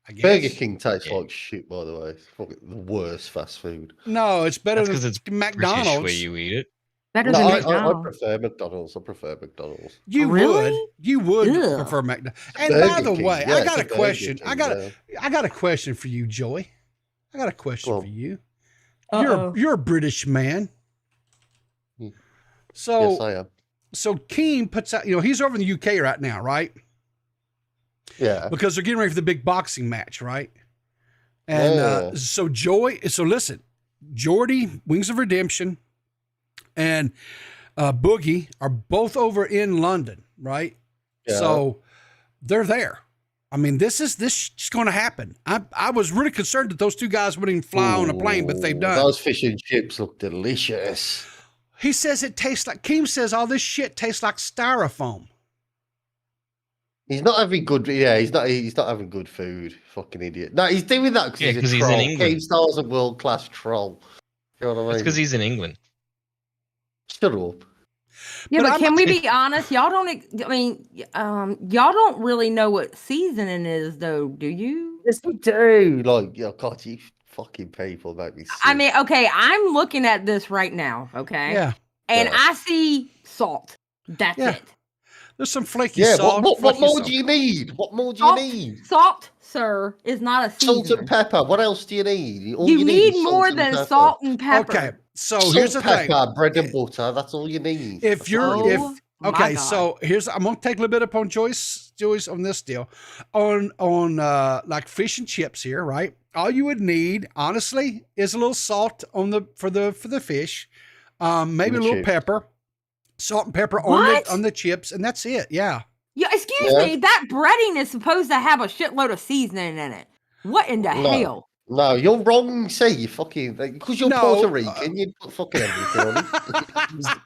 I guess. Burger King tastes like shit, by the way. It's fucking the worst fast food. No, it's better That's than because it's McDonald's. British where you eat it. Better No, than I McDonald's. prefer McDonald's. I prefer McDonald's. You Really? would. You would Ugh. prefer McDonald's. And Burger by the King, way, yeah, I got it's a a Burger question. King, I got a question for you, Joey. I got a question for you. Uh-oh. You're a British man. Yes, So I am. so Keem puts out, he's over in the UK right now, right? Yeah. Because they're getting ready for the big boxing match, right? And Yeah. so listen, Jordy, Wings of Redemption, and Boogie are both over in London, right? Yeah. So they're there. I mean, this is going to happen. I was really concerned that those two guys wouldn't even fly on a plane, but they've done. Those fish and chips look delicious. He says it tastes like, Keem says all this shit tastes like styrofoam. He's not having good. Yeah, he's not having good food. Fucking idiot. No, he's doing that Yeah, because 'cause he's he's a in troll. England. Keemstar's a world class troll. You know what I mean? That's because he's in England. Shut up. Yeah, but I'm- can we be honest? Y'all don't. I mean, y'all don't really know what seasoning is, though, do you? Yes, we do. Like, oh God, you fucking people make me sick. I mean, okay, I'm looking at this right now, okay? Yeah. And Yeah. I see salt. That's Yeah. it. There's some flaky yeah, salt. what flaky more salt. do you need? What more do Salt, you need? salt, sir, is not a Salt seasoning. and pepper. What else do you need? All You need is more salt and than pepper. salt and pepper. Okay, so Salt, here's the pepper, thing. bread and butter. That's all you need. If you're Oh, my okay, God. so I'm gonna take a little bit up on Joyce on this deal. On like fish and chips here, right? All you would need, honestly, is a little salt for the fish, maybe a little chips. pepper, salt and pepper What? on the chips, and that's it. Yeah. Yeah, excuse Yeah. me, that breading is supposed to have a shitload of seasoning in it. What in the No. hell? No, you're wrong. See, you fucking because you're No, Puerto Rican, you put fucking everything on it.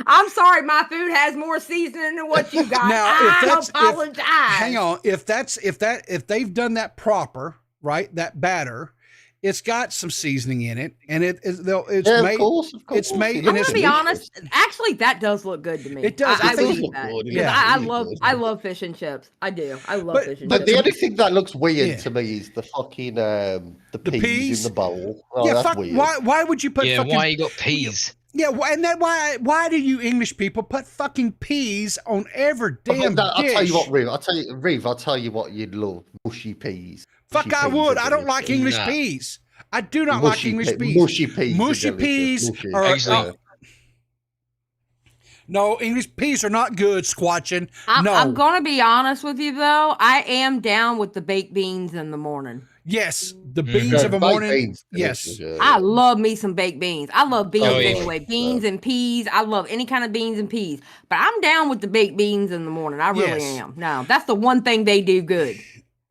I'm sorry, my food has more seasoning than what you got. Now, I apologize. hang on, if they've done that proper, right? That batter, it's got some seasoning in it, and it's Yeah, made. of course. It's made. I'm and gonna it's be honest. Actually, that does look good to me. It does. I I think believe it that. look good. Because Yeah. I love fish and chips. I do. I love But- fish and but chips. The only thing that looks weird Yeah. to me is the fucking the peas? peas in the bowl. Oh, Yeah, that's fuck. weird. Why would you put Yeah, fucking? why you got peas? Yeah, why do you English people put fucking peas on every But damn I'll dish? tell you what, Riv. I'll tell you what you'd love: mushy peas. Fuck, Mushy I peas would. are I don't like delicious. English Nah. peas. I do not like English peas. Mushy peas. Mushy are delicious. peas Mushy. are Actually- no English peas are not good. Squatching. No. I'm gonna be honest with you though. I am down with the baked beans in the morning. Yes, the Mm. beans Yeah, of a baked morning. beans, Yes. delicious, I love me some baked beans. I love beans Oh, yeah. anyway. Beans and peas. I love any kind of beans and peas. But I'm down with the baked beans in the morning. I really Yes. am. No, that's the one thing they do good.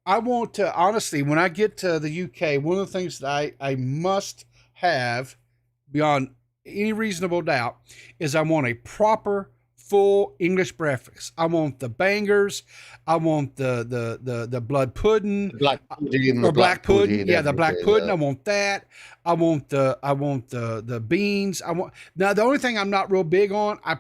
I want to honestly, when I get to the UK, one of the things that I must have beyond any reasonable doubt is I want a proper full English breakfast. I want the bangers. I want the blood pudding. Black pudding, Or black pudding. Yeah, the black everything, pudding. yeah. I want that. I want the beans. Now the only thing I'm not real big on, I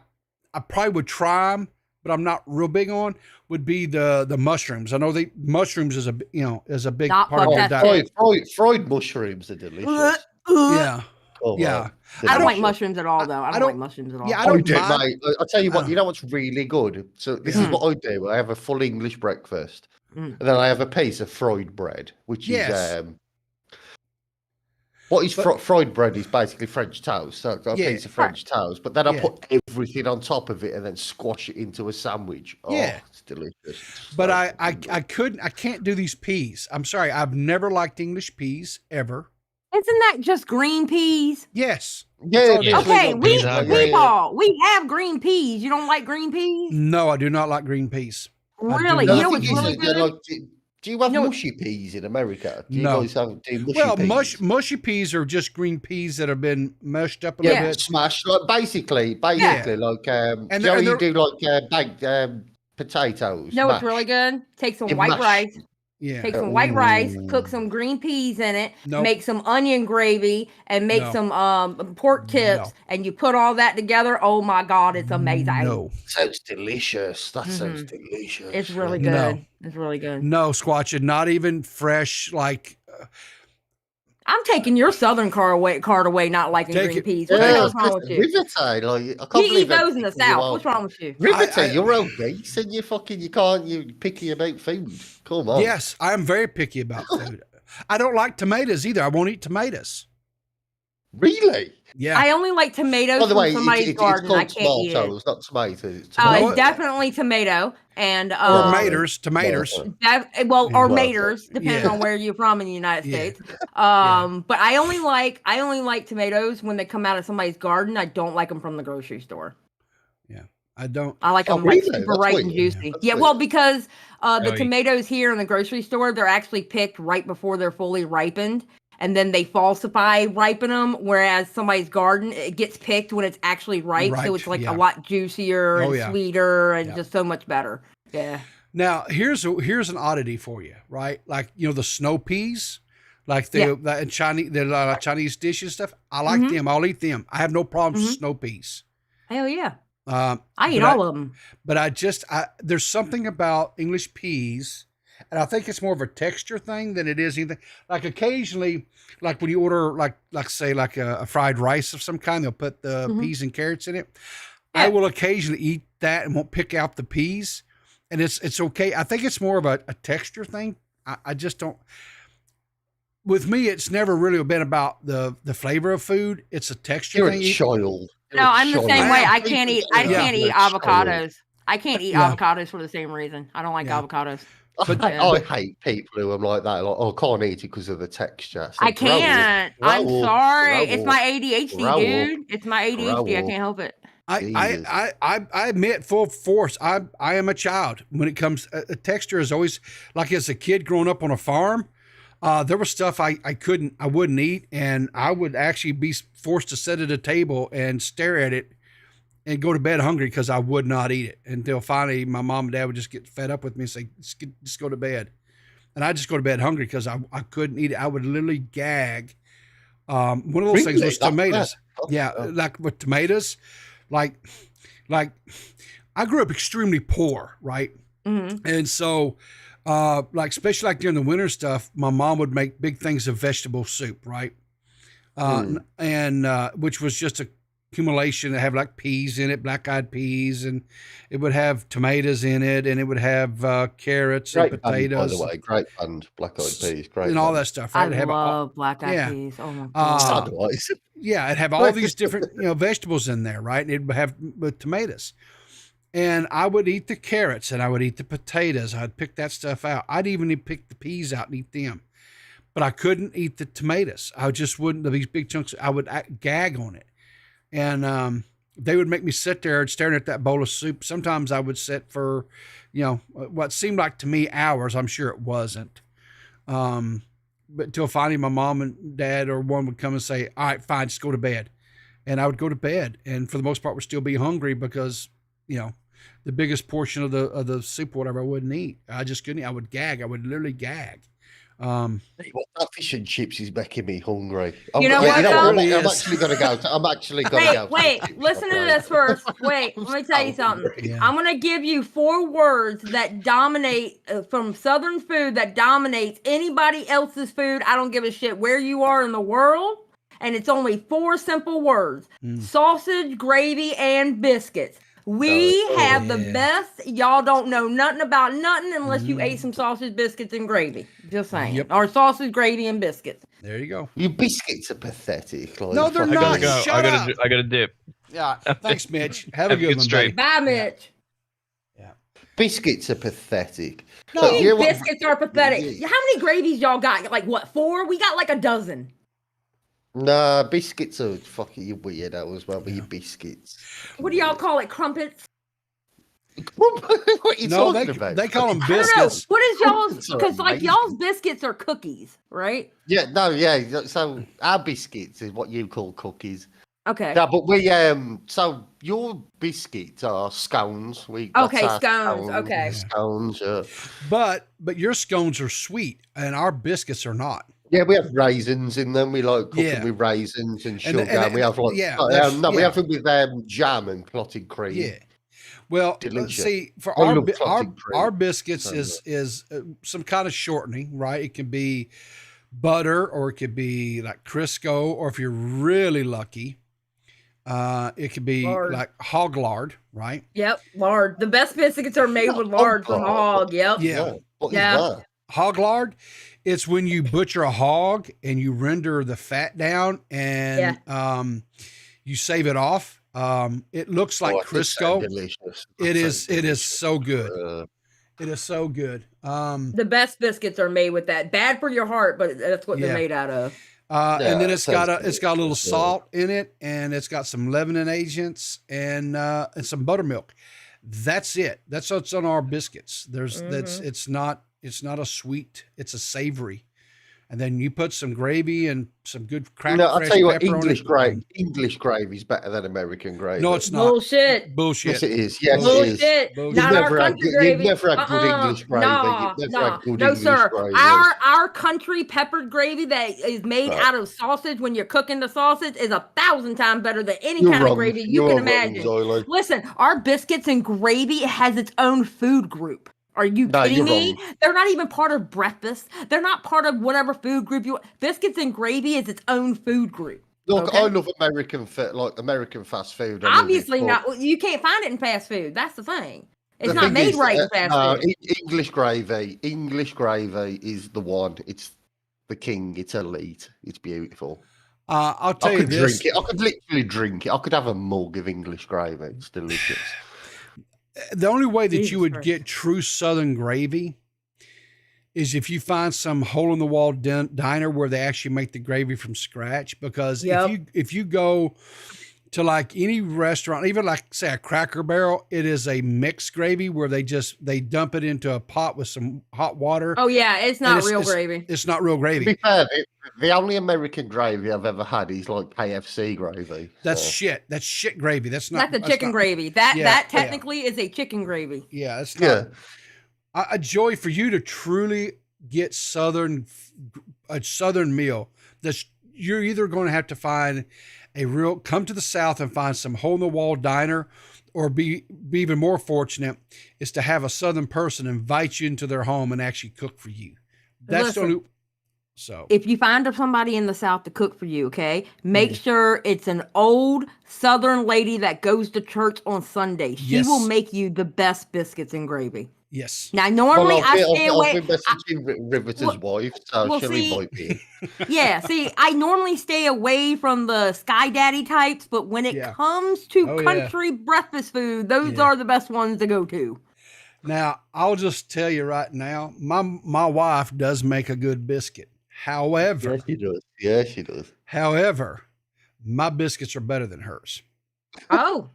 probably would try them, but I'm not real big on, would be the mushrooms. I know mushrooms is a big Not part of fuck their that diet. Fried mushrooms are delicious. Yeah. Oh, Yeah. wow. I don't like Delicious. mushrooms at all, though. I don't like mushrooms at all. Yeah, I I don't do, mind. mate. I'll tell you what, you know what's really good? So this is what I do. I have a full English breakfast. Mm. And then I have a piece of fried bread, which Yes. is what is fried bread is basically French toast. So I've got a Yeah. piece of French toast, but then I Yeah. put everything on top of it and then squash it into a sandwich. Oh, Yeah. it's delicious. But So I good. can't do these peas. I'm sorry. I've never liked English peas ever. Isn't that just green peas? Yes. Yeah. Yeah. Okay, we Peas are great. we have green peas. You don't like green peas? No, I do not like green peas. I do Really? not. You know the what's thing is really that they're good? like, Do you have mushy peas in America? Do you No. guys do mushy peas? Mushy peas are just green peas that have been mushed up a little bit. Smashed, like basically, like And you do like baked potatoes. No, it's really good. Take some white rice. Yeah. Take some white rice, cook some green peas in it, make some onion gravy, and make some pork tips, and you put all that together. Oh my God, it's amazing. No. Sounds delicious. That sounds delicious. It's really good. No. It's really good. No, Squatch, not even fresh, like... I'm taking your southern card away, not liking green peas. What the hell's wrong with you? Riverter, like, I can't You believe eat those in the South. What's wrong with you? Riverter, you're obese and you're picky about food. Come on. Yes, I'm very picky about food. I don't like tomatoes either. I won't eat tomatoes. Really? Yeah. I only like tomatoes By the way, from somebody's garden. I it's can't eat it. tomatoes, not tomatoes. It's Oh, tomatoes. it's definitely tomato and or tomatoes. or maters, depending on where you're from in the United States. But I only like tomatoes when they come out of somebody's garden. I don't like them from the grocery store. Yeah, I don't. I like them super ripe and juicy. Yeah, well, because the tomatoes here in the grocery store, they're actually picked right before they're fully ripened. And then they falsify ripen them, whereas somebody's garden, it gets picked when it's actually ripe. So it's like a lot juicier and sweeter and just so much better. Yeah. Now, here's an oddity for you, right? Like, the snow peas, like the Chinese dishes stuff. I like them. I'll eat them. I have no problems with snow peas. Hell yeah. I eat all of them. But there's something about English peas. And I think it's more of a texture thing than it is anything. Like occasionally, like when you order like say like a fried rice of some kind, they'll put the peas and carrots in it. Yeah. I will occasionally eat that and won't pick out the peas, and it's okay. I think it's more of a texture thing. I just don't. With me, it's never really been about the flavor of food. It's a texture thing. You're a child. No, I'm the same way. I can't eat avocados. I can't eat avocados for the same reason. I don't like avocados. But I hate people who are like that. Like, I can't eat it because of the texture. I can't. I'm sorry. It's my ADHD, dude. It's my ADHD. I can't help it. I admit full force. I am a child when it comes. Texture is always like as a kid growing up on a farm. There was stuff I wouldn't eat, and I would actually be forced to sit at a table and stare at it and go to bed hungry because I would not eat it until finally my mom and dad would just get fed up with me and say, just go to bed. And I just go to bed hungry because I couldn't eat it. I would literally gag. One of those things was tomatoes. Like with tomatoes, like I grew up extremely poor, right? Mm-hmm. And so, especially like during the winter stuff, my mom would make big things of vegetable soup, right? And which was just a accumulation that have like peas in it, black-eyed peas, and it would have tomatoes in it, and it would have carrots and potatoes. By the way, great band, black-eyed peas, great and all that stuff. Right? I love black-eyed peas. Oh my god! Yeah, it'd have all these different vegetables in there, right? And it'd have with tomatoes, and I would eat the carrots and I would eat the potatoes. I'd pick that stuff out. I'd even pick the peas out and eat them, but I couldn't eat the tomatoes. I just wouldn't. These big chunks, I would gag on it. And they would make me sit there staring at that bowl of soup. Sometimes I would sit for, what seemed like to me hours. I'm sure it wasn't. But until finally my mom and dad or one would come and say, all right, fine, just go to bed. And I would go to bed. And for the most part, would still be hungry because, the biggest portion of the soup or whatever I wouldn't eat. I just couldn't eat. I would gag. I would literally gag. That fish and chips is making me hungry. I'm actually going to go. I'm actually going to go. Wait, listen to this first. Wait, let me tell you something. Yeah. I'm going to give you 4 words that dominate from Southern food that dominates anybody else's food. I don't give a shit where you are in the world. And it's only 4 simple words. Sausage, gravy, and biscuits. We have the best. Y'all don't know nothing about nothing unless you ate some sausage, biscuits, and gravy. Just saying. Yep. Or sausage, gravy, and biscuits. There you go. Your biscuits are pathetic. Like, no, they're not. Shut up. I got to dip. Yeah. Thanks, Mitch. Have a good one, buddy. Bye, Mitch. Yeah. Biscuits are pathetic. No, biscuits are pathetic. How many gravies y'all got? Like, what, 4? We got like a dozen. Nah, biscuits are fucking weird as well, but your biscuits. What do y'all call it? Crumpets? What are you No, talking about? they call them I don't know. biscuits. What is y'all's? Biscuits are Because like amazing. y'all's biscuits are cookies, right? Yeah, no, yeah. So our biscuits is what you call cookies. Okay. Yeah, but we so your biscuits are scones. That's Okay, our scones. Okay. Scones. Yeah. But your scones are sweet, and our biscuits are not. Yeah, we have raisins in them. We like cooking Yeah. with raisins and And- sugar. and- And we have like yeah, no, that's- we yeah. have it with jam and clotted cream. Yeah. Well, Delicious. see, for I our love bi- clotted cream. our biscuits So, is some kind of shortening, right? It can be butter, or it could be like Crisco, or if you're really lucky, it could be Lard. like hog lard, right? Yep. Lard. The best biscuits are made with lard from hog. Yep. Yeah. What is Yeah. that? Hog lard. It's when you butcher a hog and you render the fat down and you save it off. It looks like Oh, it does sound Crisco. delicious. It That is. sounds It is so good. delicious. It is so good. The best biscuits are made with that. Bad for your heart, but that's what Yeah. they're made out of. And then Yeah, it's got sounds a got a little delicious, yeah. salt in it, and it's got some leavening agents and some buttermilk. That's it. That's what's on our biscuits. It's not a sweet. It's a savory. And then you put some gravy and some good cracked No, I'll fresh tell you what, pepper on it. English gravy is better than American gravy. No, it's not. Bullshit. Bullshit. Yes, it is. Yes, it is. Bullshit. Bullshit. Not You've our never had country good- gravy. you've never had good English gravy. Nah, You've never had good no, English sir. gravy. Our country peppered gravy that is made Right. out of sausage when you're cooking the sausage is 1,000 times better than any You're kind wrong. of gravy you You're can wrong, imagine. Zoila. Listen, our biscuits and gravy has its own food group. Are you No, kidding you're me? wrong. They're not even part of breakfast. They're not part of whatever food group you want. Biscuits and gravy is its own food group. Look, Okay? I love American fast food. I love it, Obviously but not. You can't find it in fast food. That's the thing. It's the not thing made is, right in fast food. English gravy. English gravy is the one. It's the king. It's elite. It's beautiful. I'll tell I you could this. drink it. I could literally drink it. I could have a mug of English gravy. It's delicious. The only way that Jesus you would Christ. get true Southern gravy is if you find some hole in the wall diner where they actually make the gravy from scratch. Because Yep. if you go to like any restaurant, even like say a Cracker Barrel, it is a mixed gravy where they dump it into a pot with some hot water. Oh yeah, it's And not real gravy. It's not real To gravy. be fair, the only American gravy I've ever had is like KFC gravy. That's so. shit. That's shit gravy. That's not. That's a chicken not- gravy. That Yeah, that yeah. technically is a chicken gravy. Yeah, it's not. A joy for you to truly get a Southern meal. You're either going to have to find come to the South and find some hole in the wall diner, or be even more fortunate is to have a Southern person invite you into their home and actually cook for you. That's Listen. the only. So If you find somebody in the South to cook for you, okay, make Mm. sure it's an old Southern lady that goes to church on Sunday. She Yes. will make you the best biscuits and gravy. yes. Now, normally Well, I stay away. I've been messaging Riverter's wife, so well, she'll see- invite me. Yeah, see, I normally stay away from the Sky Daddy types, but when it Yeah. comes to Oh, yeah. country breakfast food, those Yeah. are the best ones to go to. Now I'll just tell you right now, my wife does make a good biscuit. However, Yeah, she does. Yeah, she does. However, my biscuits are better than hers. Oh,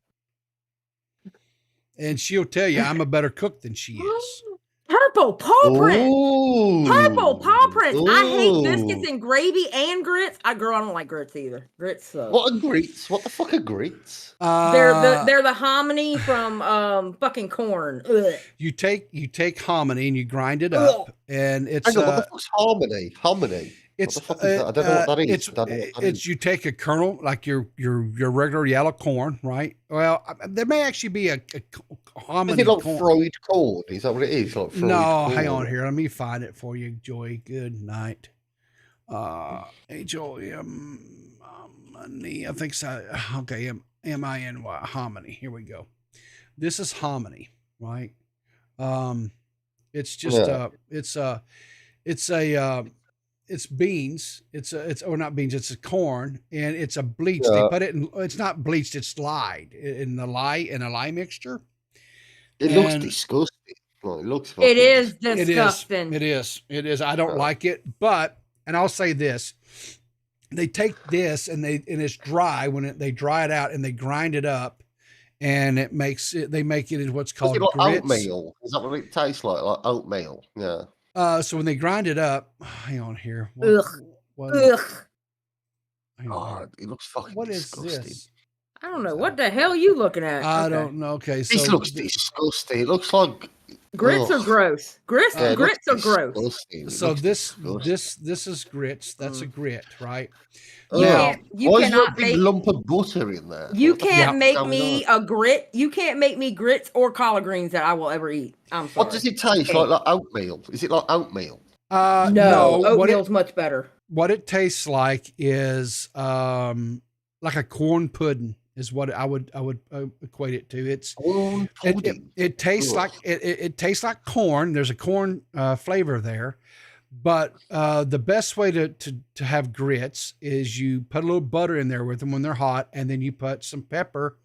And she'll tell you I'm a better cook than she is. purple paw print. Ooh. Purple paw prints. I hate Ooh. biscuits and gravy and grits. I don't like grits either. Grits suck. What are grits? What the fuck are grits? They're the hominy from fucking corn. Ugh. You take hominy and you grind it up, and it's Hang on, what the fuck's harmony? Harmony. it's what the fuck is that? I don't know what that is. It's I don't know what that it's is. you take a kernel like your regular yellow corn, right? Well, there may actually be a Is hominy it like corn. fried corn? Is that what it is? Like fried No, corn? hang on here. Let me find it for you, Joy. Good night. Joy, hominy. I think so. Okay, M-I-N-Y, hominy. Here we go. This is hominy, right? It's just Yeah. it's beans. Or not beans. It's a corn, and it's a bleach. They Yeah. put it in. It's not bleached. It's lied in a lye mixture. It looks And- disgusting. Like, it looks. It fucking- is It is. disgusting. It is. I don't like it, but and I'll say this: they take this and it's dry when they dry it out and they grind it up, and it makes it. They make it in what's Is called it like grits. oatmeal? Is that what it tastes like? Like oatmeal? Yeah. So when they grind it up, hang on here. Ugh. Hang on here. It looks fucking What is disgusting. this? I don't know. What the hell are you looking at? I don't know. Okay, so This looks disgusting. It looks like grits are gross. Grits are gross. So this is grits. That's a grit, right? Why is there a cannot big make- lump of butter in there? You What the can't fuck's make going me on? a grit. You can't make me grits or collard greens that I will ever eat. I'm sorry. What does it taste like? Like oatmeal? Is it like oatmeal? No, oatmeal's much better. What it tastes like is like a corn pudding is what I would equate it to. It's corn pudding. It tastes like it tastes like corn. There's a corn flavor there, but the best way to have grits is you put a little butter in there with them when they're hot, and then you put some pepper,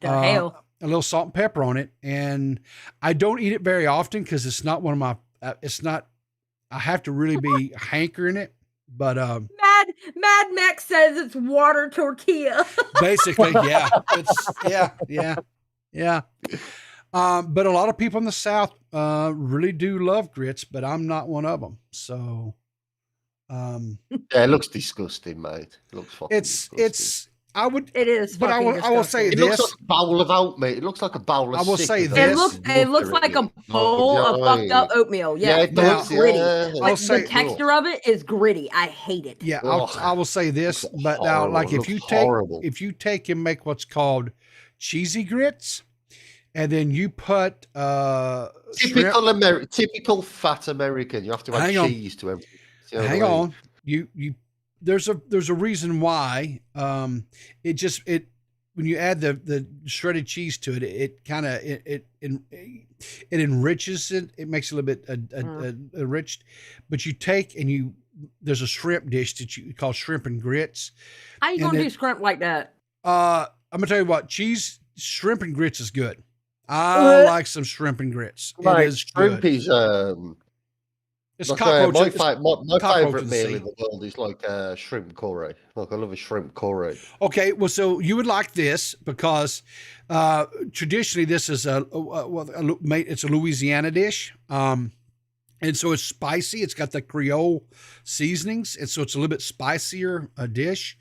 a little salt and pepper on it. And I don't eat it very often because it's not one of my. It's not. I have to really be hankering it, but Mad Max says it's water tortilla. basically, yeah, it's yeah. But a lot of people in the South really do love grits, but I'm not one of them. So, yeah, it looks disgusting, mate. It looks fucking disgusting. It is, but I will say it this. looks like a bowl of oatmeal. It looks like a bowl of. I will say sick this. It looks like a bowl of fucked up oatmeal. Yeah, it but does, it's gritty. yeah. Like, I'll say- the texture of it is gritty. I hate it. Yeah, I will say this, but now, horrible. like It if you looks take horrible. and make what's called cheesy grits, and then you put typical fat American. You have to add Hang on. cheese to everything. See what I hang mean? on, you there's a reason why it when you add the shredded cheese to it, it kind of it enriches it. It makes it a little bit enriched. But you take and there's a shrimp dish that you call shrimp and grits. How you gonna do shrimp like that? I'm gonna tell you what, shrimp and grits is good. I like some shrimp and grits. Like, it is shrimp good. is It's like, cockroach. my cockroach favorite of the meal sea. in the world is like shrimp curry. Like I love a shrimp curry. Okay, well, so you would like this because traditionally this is it's a Louisiana dish, and so it's spicy. It's got the Creole seasonings, and so it's a little bit spicier dish.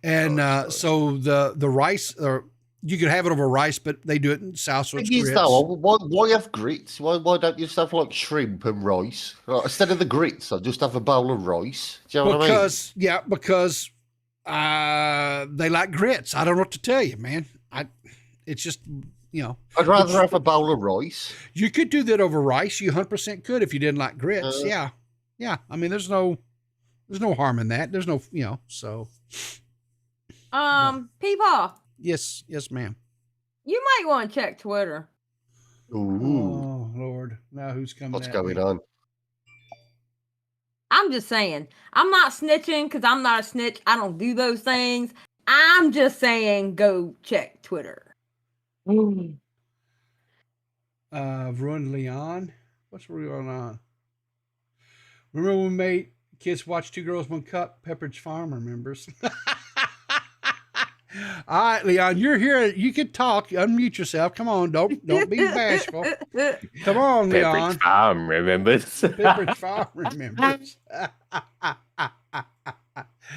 And so the rice, or you could have it over rice, but they do it in South, so it's Thing is, grits. though, why have grits? Why don't you just have like shrimp and rice instead of the grits? I just have a bowl of rice. Do you know what I mean? Because they like grits. I don't know what to tell you, man. It's just, I'd rather have a bowl of rice. You could do that over rice. You 100% could if you didn't like grits. Yeah. I mean, there's no harm in that. There's no, so. Peepaw, Yes, ma'am. you might want to check Twitter. Ooh. Oh Lord! Now who's coming? What's at going me? on? I'm just saying. I'm not snitching because I'm not a snitch. I don't do those things. I'm just saying, go check Twitter. Ruined Leon. What's going on? Remember when we made kids watch Two Girls, One Cup? Pepperidge Farm remembers. All right, Leon, you're here. You can talk. Unmute yourself. Come on, don't be bashful. Come on, Leon. Pepperidge Farm remembers. Pepperidge Farm remembers.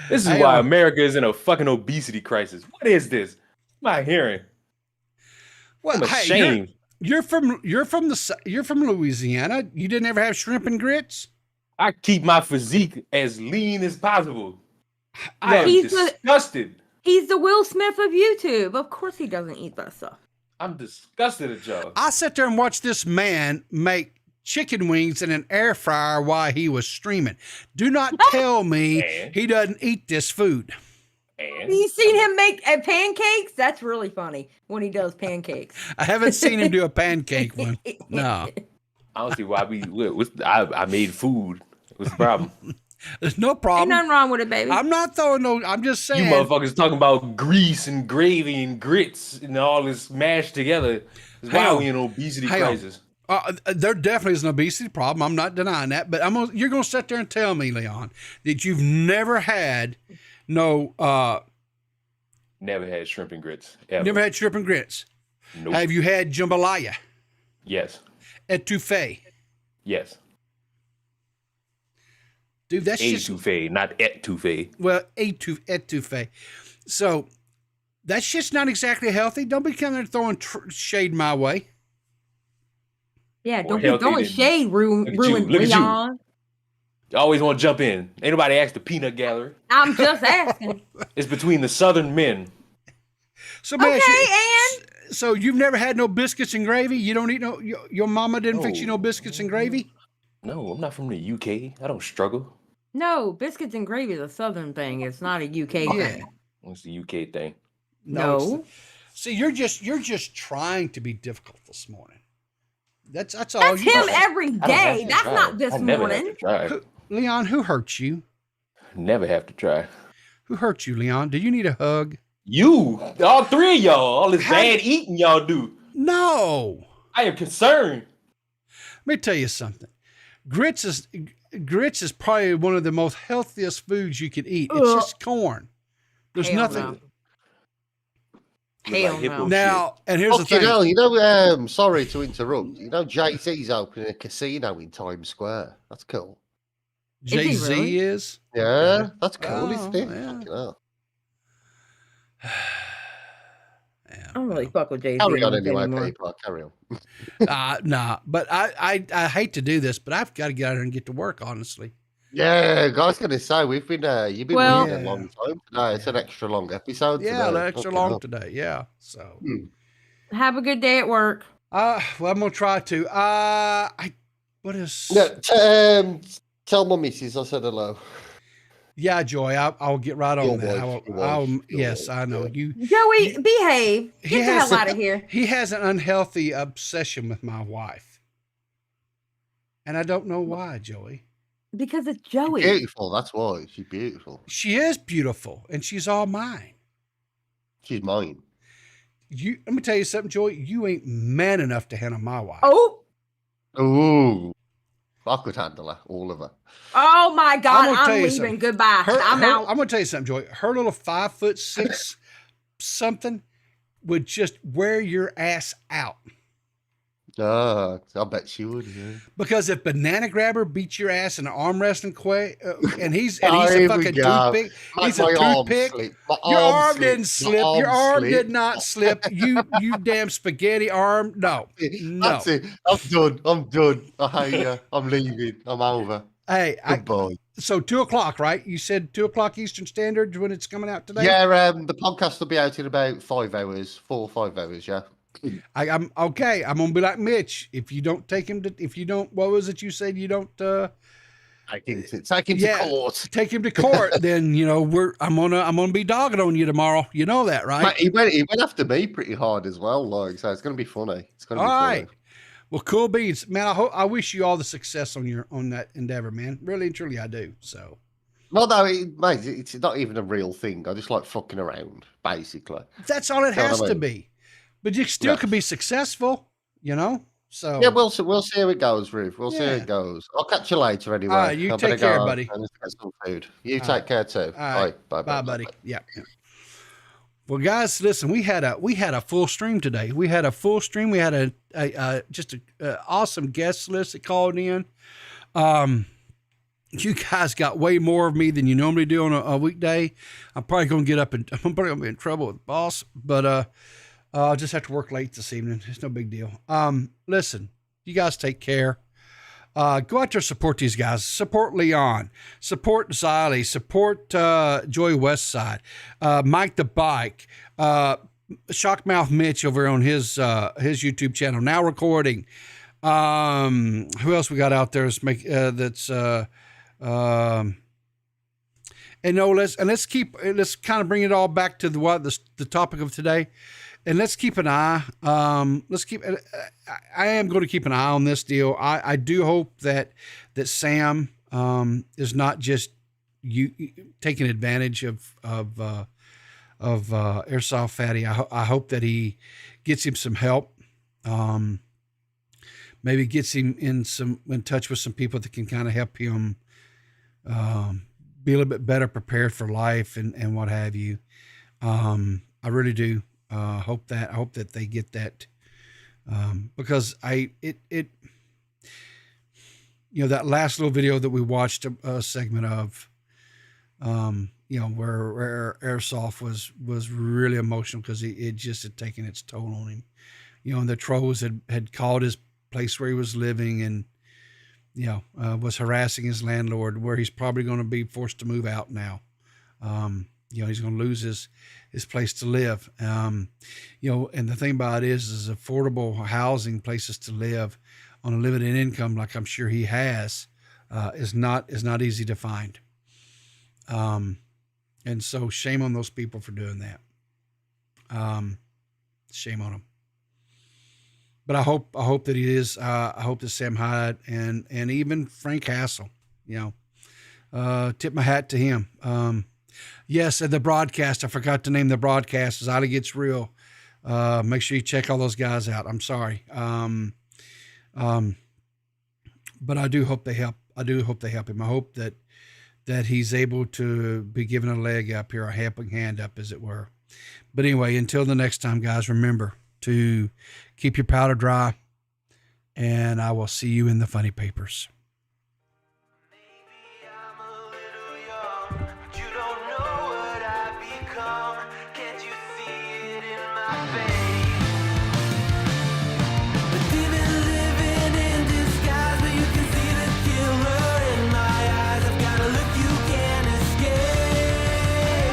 This is Hang why on. America is in a fucking obesity crisis. What is this? What am I hearing? Well, I'm ashamed. you're from Louisiana. You didn't ever have shrimp and grits? I keep my physique as lean as possible. I am He's disgusted. He's the Will Smith of YouTube. Of course he doesn't eat that stuff. I'm disgusted at y'all. I sat there and watched this man make chicken wings in an air fryer while he was streaming. Do not tell me he doesn't eat this food. And You seen him make pancakes? That's really funny when he does pancakes. I haven't seen him do a pancake one. No. I don't see why I made food. What's the problem? There's no problem. Ain't nothing wrong with it, baby. I'm not throwing no. I'm just saying. You motherfuckers talking about grease and gravy and grits and all this mashed together. That's why we in obesity crisis. There definitely is an obesity problem. I'm not denying that, but you're gonna sit there and tell me, Leon, that you've never had Never had shrimp and grits. Ever. Never had shrimp and grits. Nope. Have you had jambalaya? Yes. Etouffee? Yes. Dude, that's just Etouffee, not etouffee. well, etouffee. So that shit's not exactly healthy. Don't be coming there throwing shade my way. Yeah, More don't be healthy throwing than- shade, Look at you, ruin look at you. Leon. You always want to jump in. Ain't nobody asked the peanut gallery. I'm just asking. It's between the Southern men. So, Okay, and so you've never had no biscuits and gravy? You don't eat no. Your mama didn't fix you no biscuits and gravy? No, I'm not from the UK. I don't struggle. No, biscuits and gravy is a Southern thing. It's not a UK thing. What's the UK thing? No. See, you're just trying to be difficult this morning. That's all. That's you him do. every day. That's not this I never morning. have to try. Leon, who hurt you? Never have to try. Who hurt you, Leon? Do you need a hug? You, all three of y'all, all this bad eating y'all do. No. I am concerned. Let me tell you something. Grits is probably one of the most healthiest foods you can eat. It's just corn. There's Hell nothing. no. Hell no. Now, and here's the thing. Sorry to interrupt. You know, Jay-Z's opening a casino in Times Square. That's cool. Jay-Z really? is? Yeah, that's cool, Oh, isn't it? yeah. Fucking hell. I don't really fuck with Jay-Z Carry on anyway, anymore. people. Carry on. Nah, but I hate to do this, but I've got to get out here and get to work, honestly. Yeah, I was going to say, you've been Well- waiting a long time today. It's an extra long episode Yeah, today. extra Fucking long hell. today. Yeah. So, Have a good day at work. well, I'm gonna try to. What is? No, tell my missus I said hello. Yeah, Joy, I'll get right on Your that. wife, your I'll, wife, your yes, wife, I know yeah. you. Joey, behave. Get the hell out of here. He has an unhealthy obsession with my wife, and I don't know why, Joey. Because it's Joey. Beautiful, that's why. She's beautiful. She is beautiful, and she's all mine. She's mine. Let me tell you something, Joey. You ain't man enough to handle my wife. Oh. Ooh. I could handle her, all of her. Oh my God, gonna tell I'm you leaving. something. Goodbye. I'm out. I'm gonna tell you something, Joey. Her little 5'6" something would just wear your ass out. I bet she would. Yeah. Because if Banana Grabber beats your ass in an arm wrestling and he's a Here we fucking go. toothpick, My he's a arm toothpick. slipped. My Your arm arm slipped. didn't My slip. arm Your arm slipped. did not slip. You damn spaghetti arm. No. That's it. I'm done. I hate you. I'm leaving. I'm over. Hey, Goodbye. So 2:00, right? You said 2:00 Eastern Standard when it's coming out today. Yeah, the podcast will be out in about 5 hours, 4 or 5 hours. Yeah. I'm okay. I'm gonna be like Mitch. If you don't take him to, what was it you said? You don't. Take him to court. Take him to court. Then I'm gonna be dogging on you tomorrow. You know that, right? Mate, he went after me pretty hard as well. Like, so it's gonna be funny. It's gonna be All funny. right. Well, cool beans, man. I wish you all the success on that endeavor, man. Really and truly, I do. So. Well, no, mate, it's not even a real thing. I just like fucking around, basically. That's all it You know has what I to mean? be. But you still could be successful, So Yeah, we'll see how it goes, Ruth. We'll see how Yeah. it goes. I'll catch you later anyway. All right, you I take better care, go buddy. and get some food. You All take right. care too. All right. Bye, Bye, buddy. Yeah. Well, guys, listen. We had a full stream today. We had a full stream. We had a awesome guest list that called in. You guys got way more of me than you normally do on a weekday. I'm probably gonna get up and I'm probably gonna be in trouble with the boss, but I'll just have to work late this evening. It's no big deal. Listen, you guys take care. Go out there, support these guys. Support Leon. Support Xylee. Support Joy Westside. Mike the Bike. Shockmouth Mitch over on his YouTube channel now recording. Who else we got out there? Let's let's kind of bring it all back to the topic of today. And let's keep an eye. I am going to keep an eye on this deal. I do hope that Sam is not just taking advantage of Airsoft Fatty. I hope that he gets him some help. Maybe gets him in touch with some people that can kind of help him be a little bit better prepared for life and what have you. I really do. I hope that they get that, because that last little video that we watched a segment of, where Airsoft was really emotional because it just had taken its toll on him, and the trolls had called his place where he was living and, was harassing his landlord, where he's probably going to be forced to move out now. He's going to lose his place to live. And the thing about it is affordable housing, places to live on a limited income, like I'm sure he has, is not easy to find. And so shame on those people for doing that. Shame on them. But I hope that he is. I hope that Sam Hyde and even Frank Hassel, tip my hat to him. Yes, and the broadcast, I forgot to name the broadcast, is Ali Gets Real. Make sure you check all those guys out. I'm sorry. But I do hope they help. I do hope they help him. I hope that he's able to be given a leg up here, a helping hand up, as it were. But anyway, until the next time, guys, remember to keep your powder dry, and I will see you in the funny papers.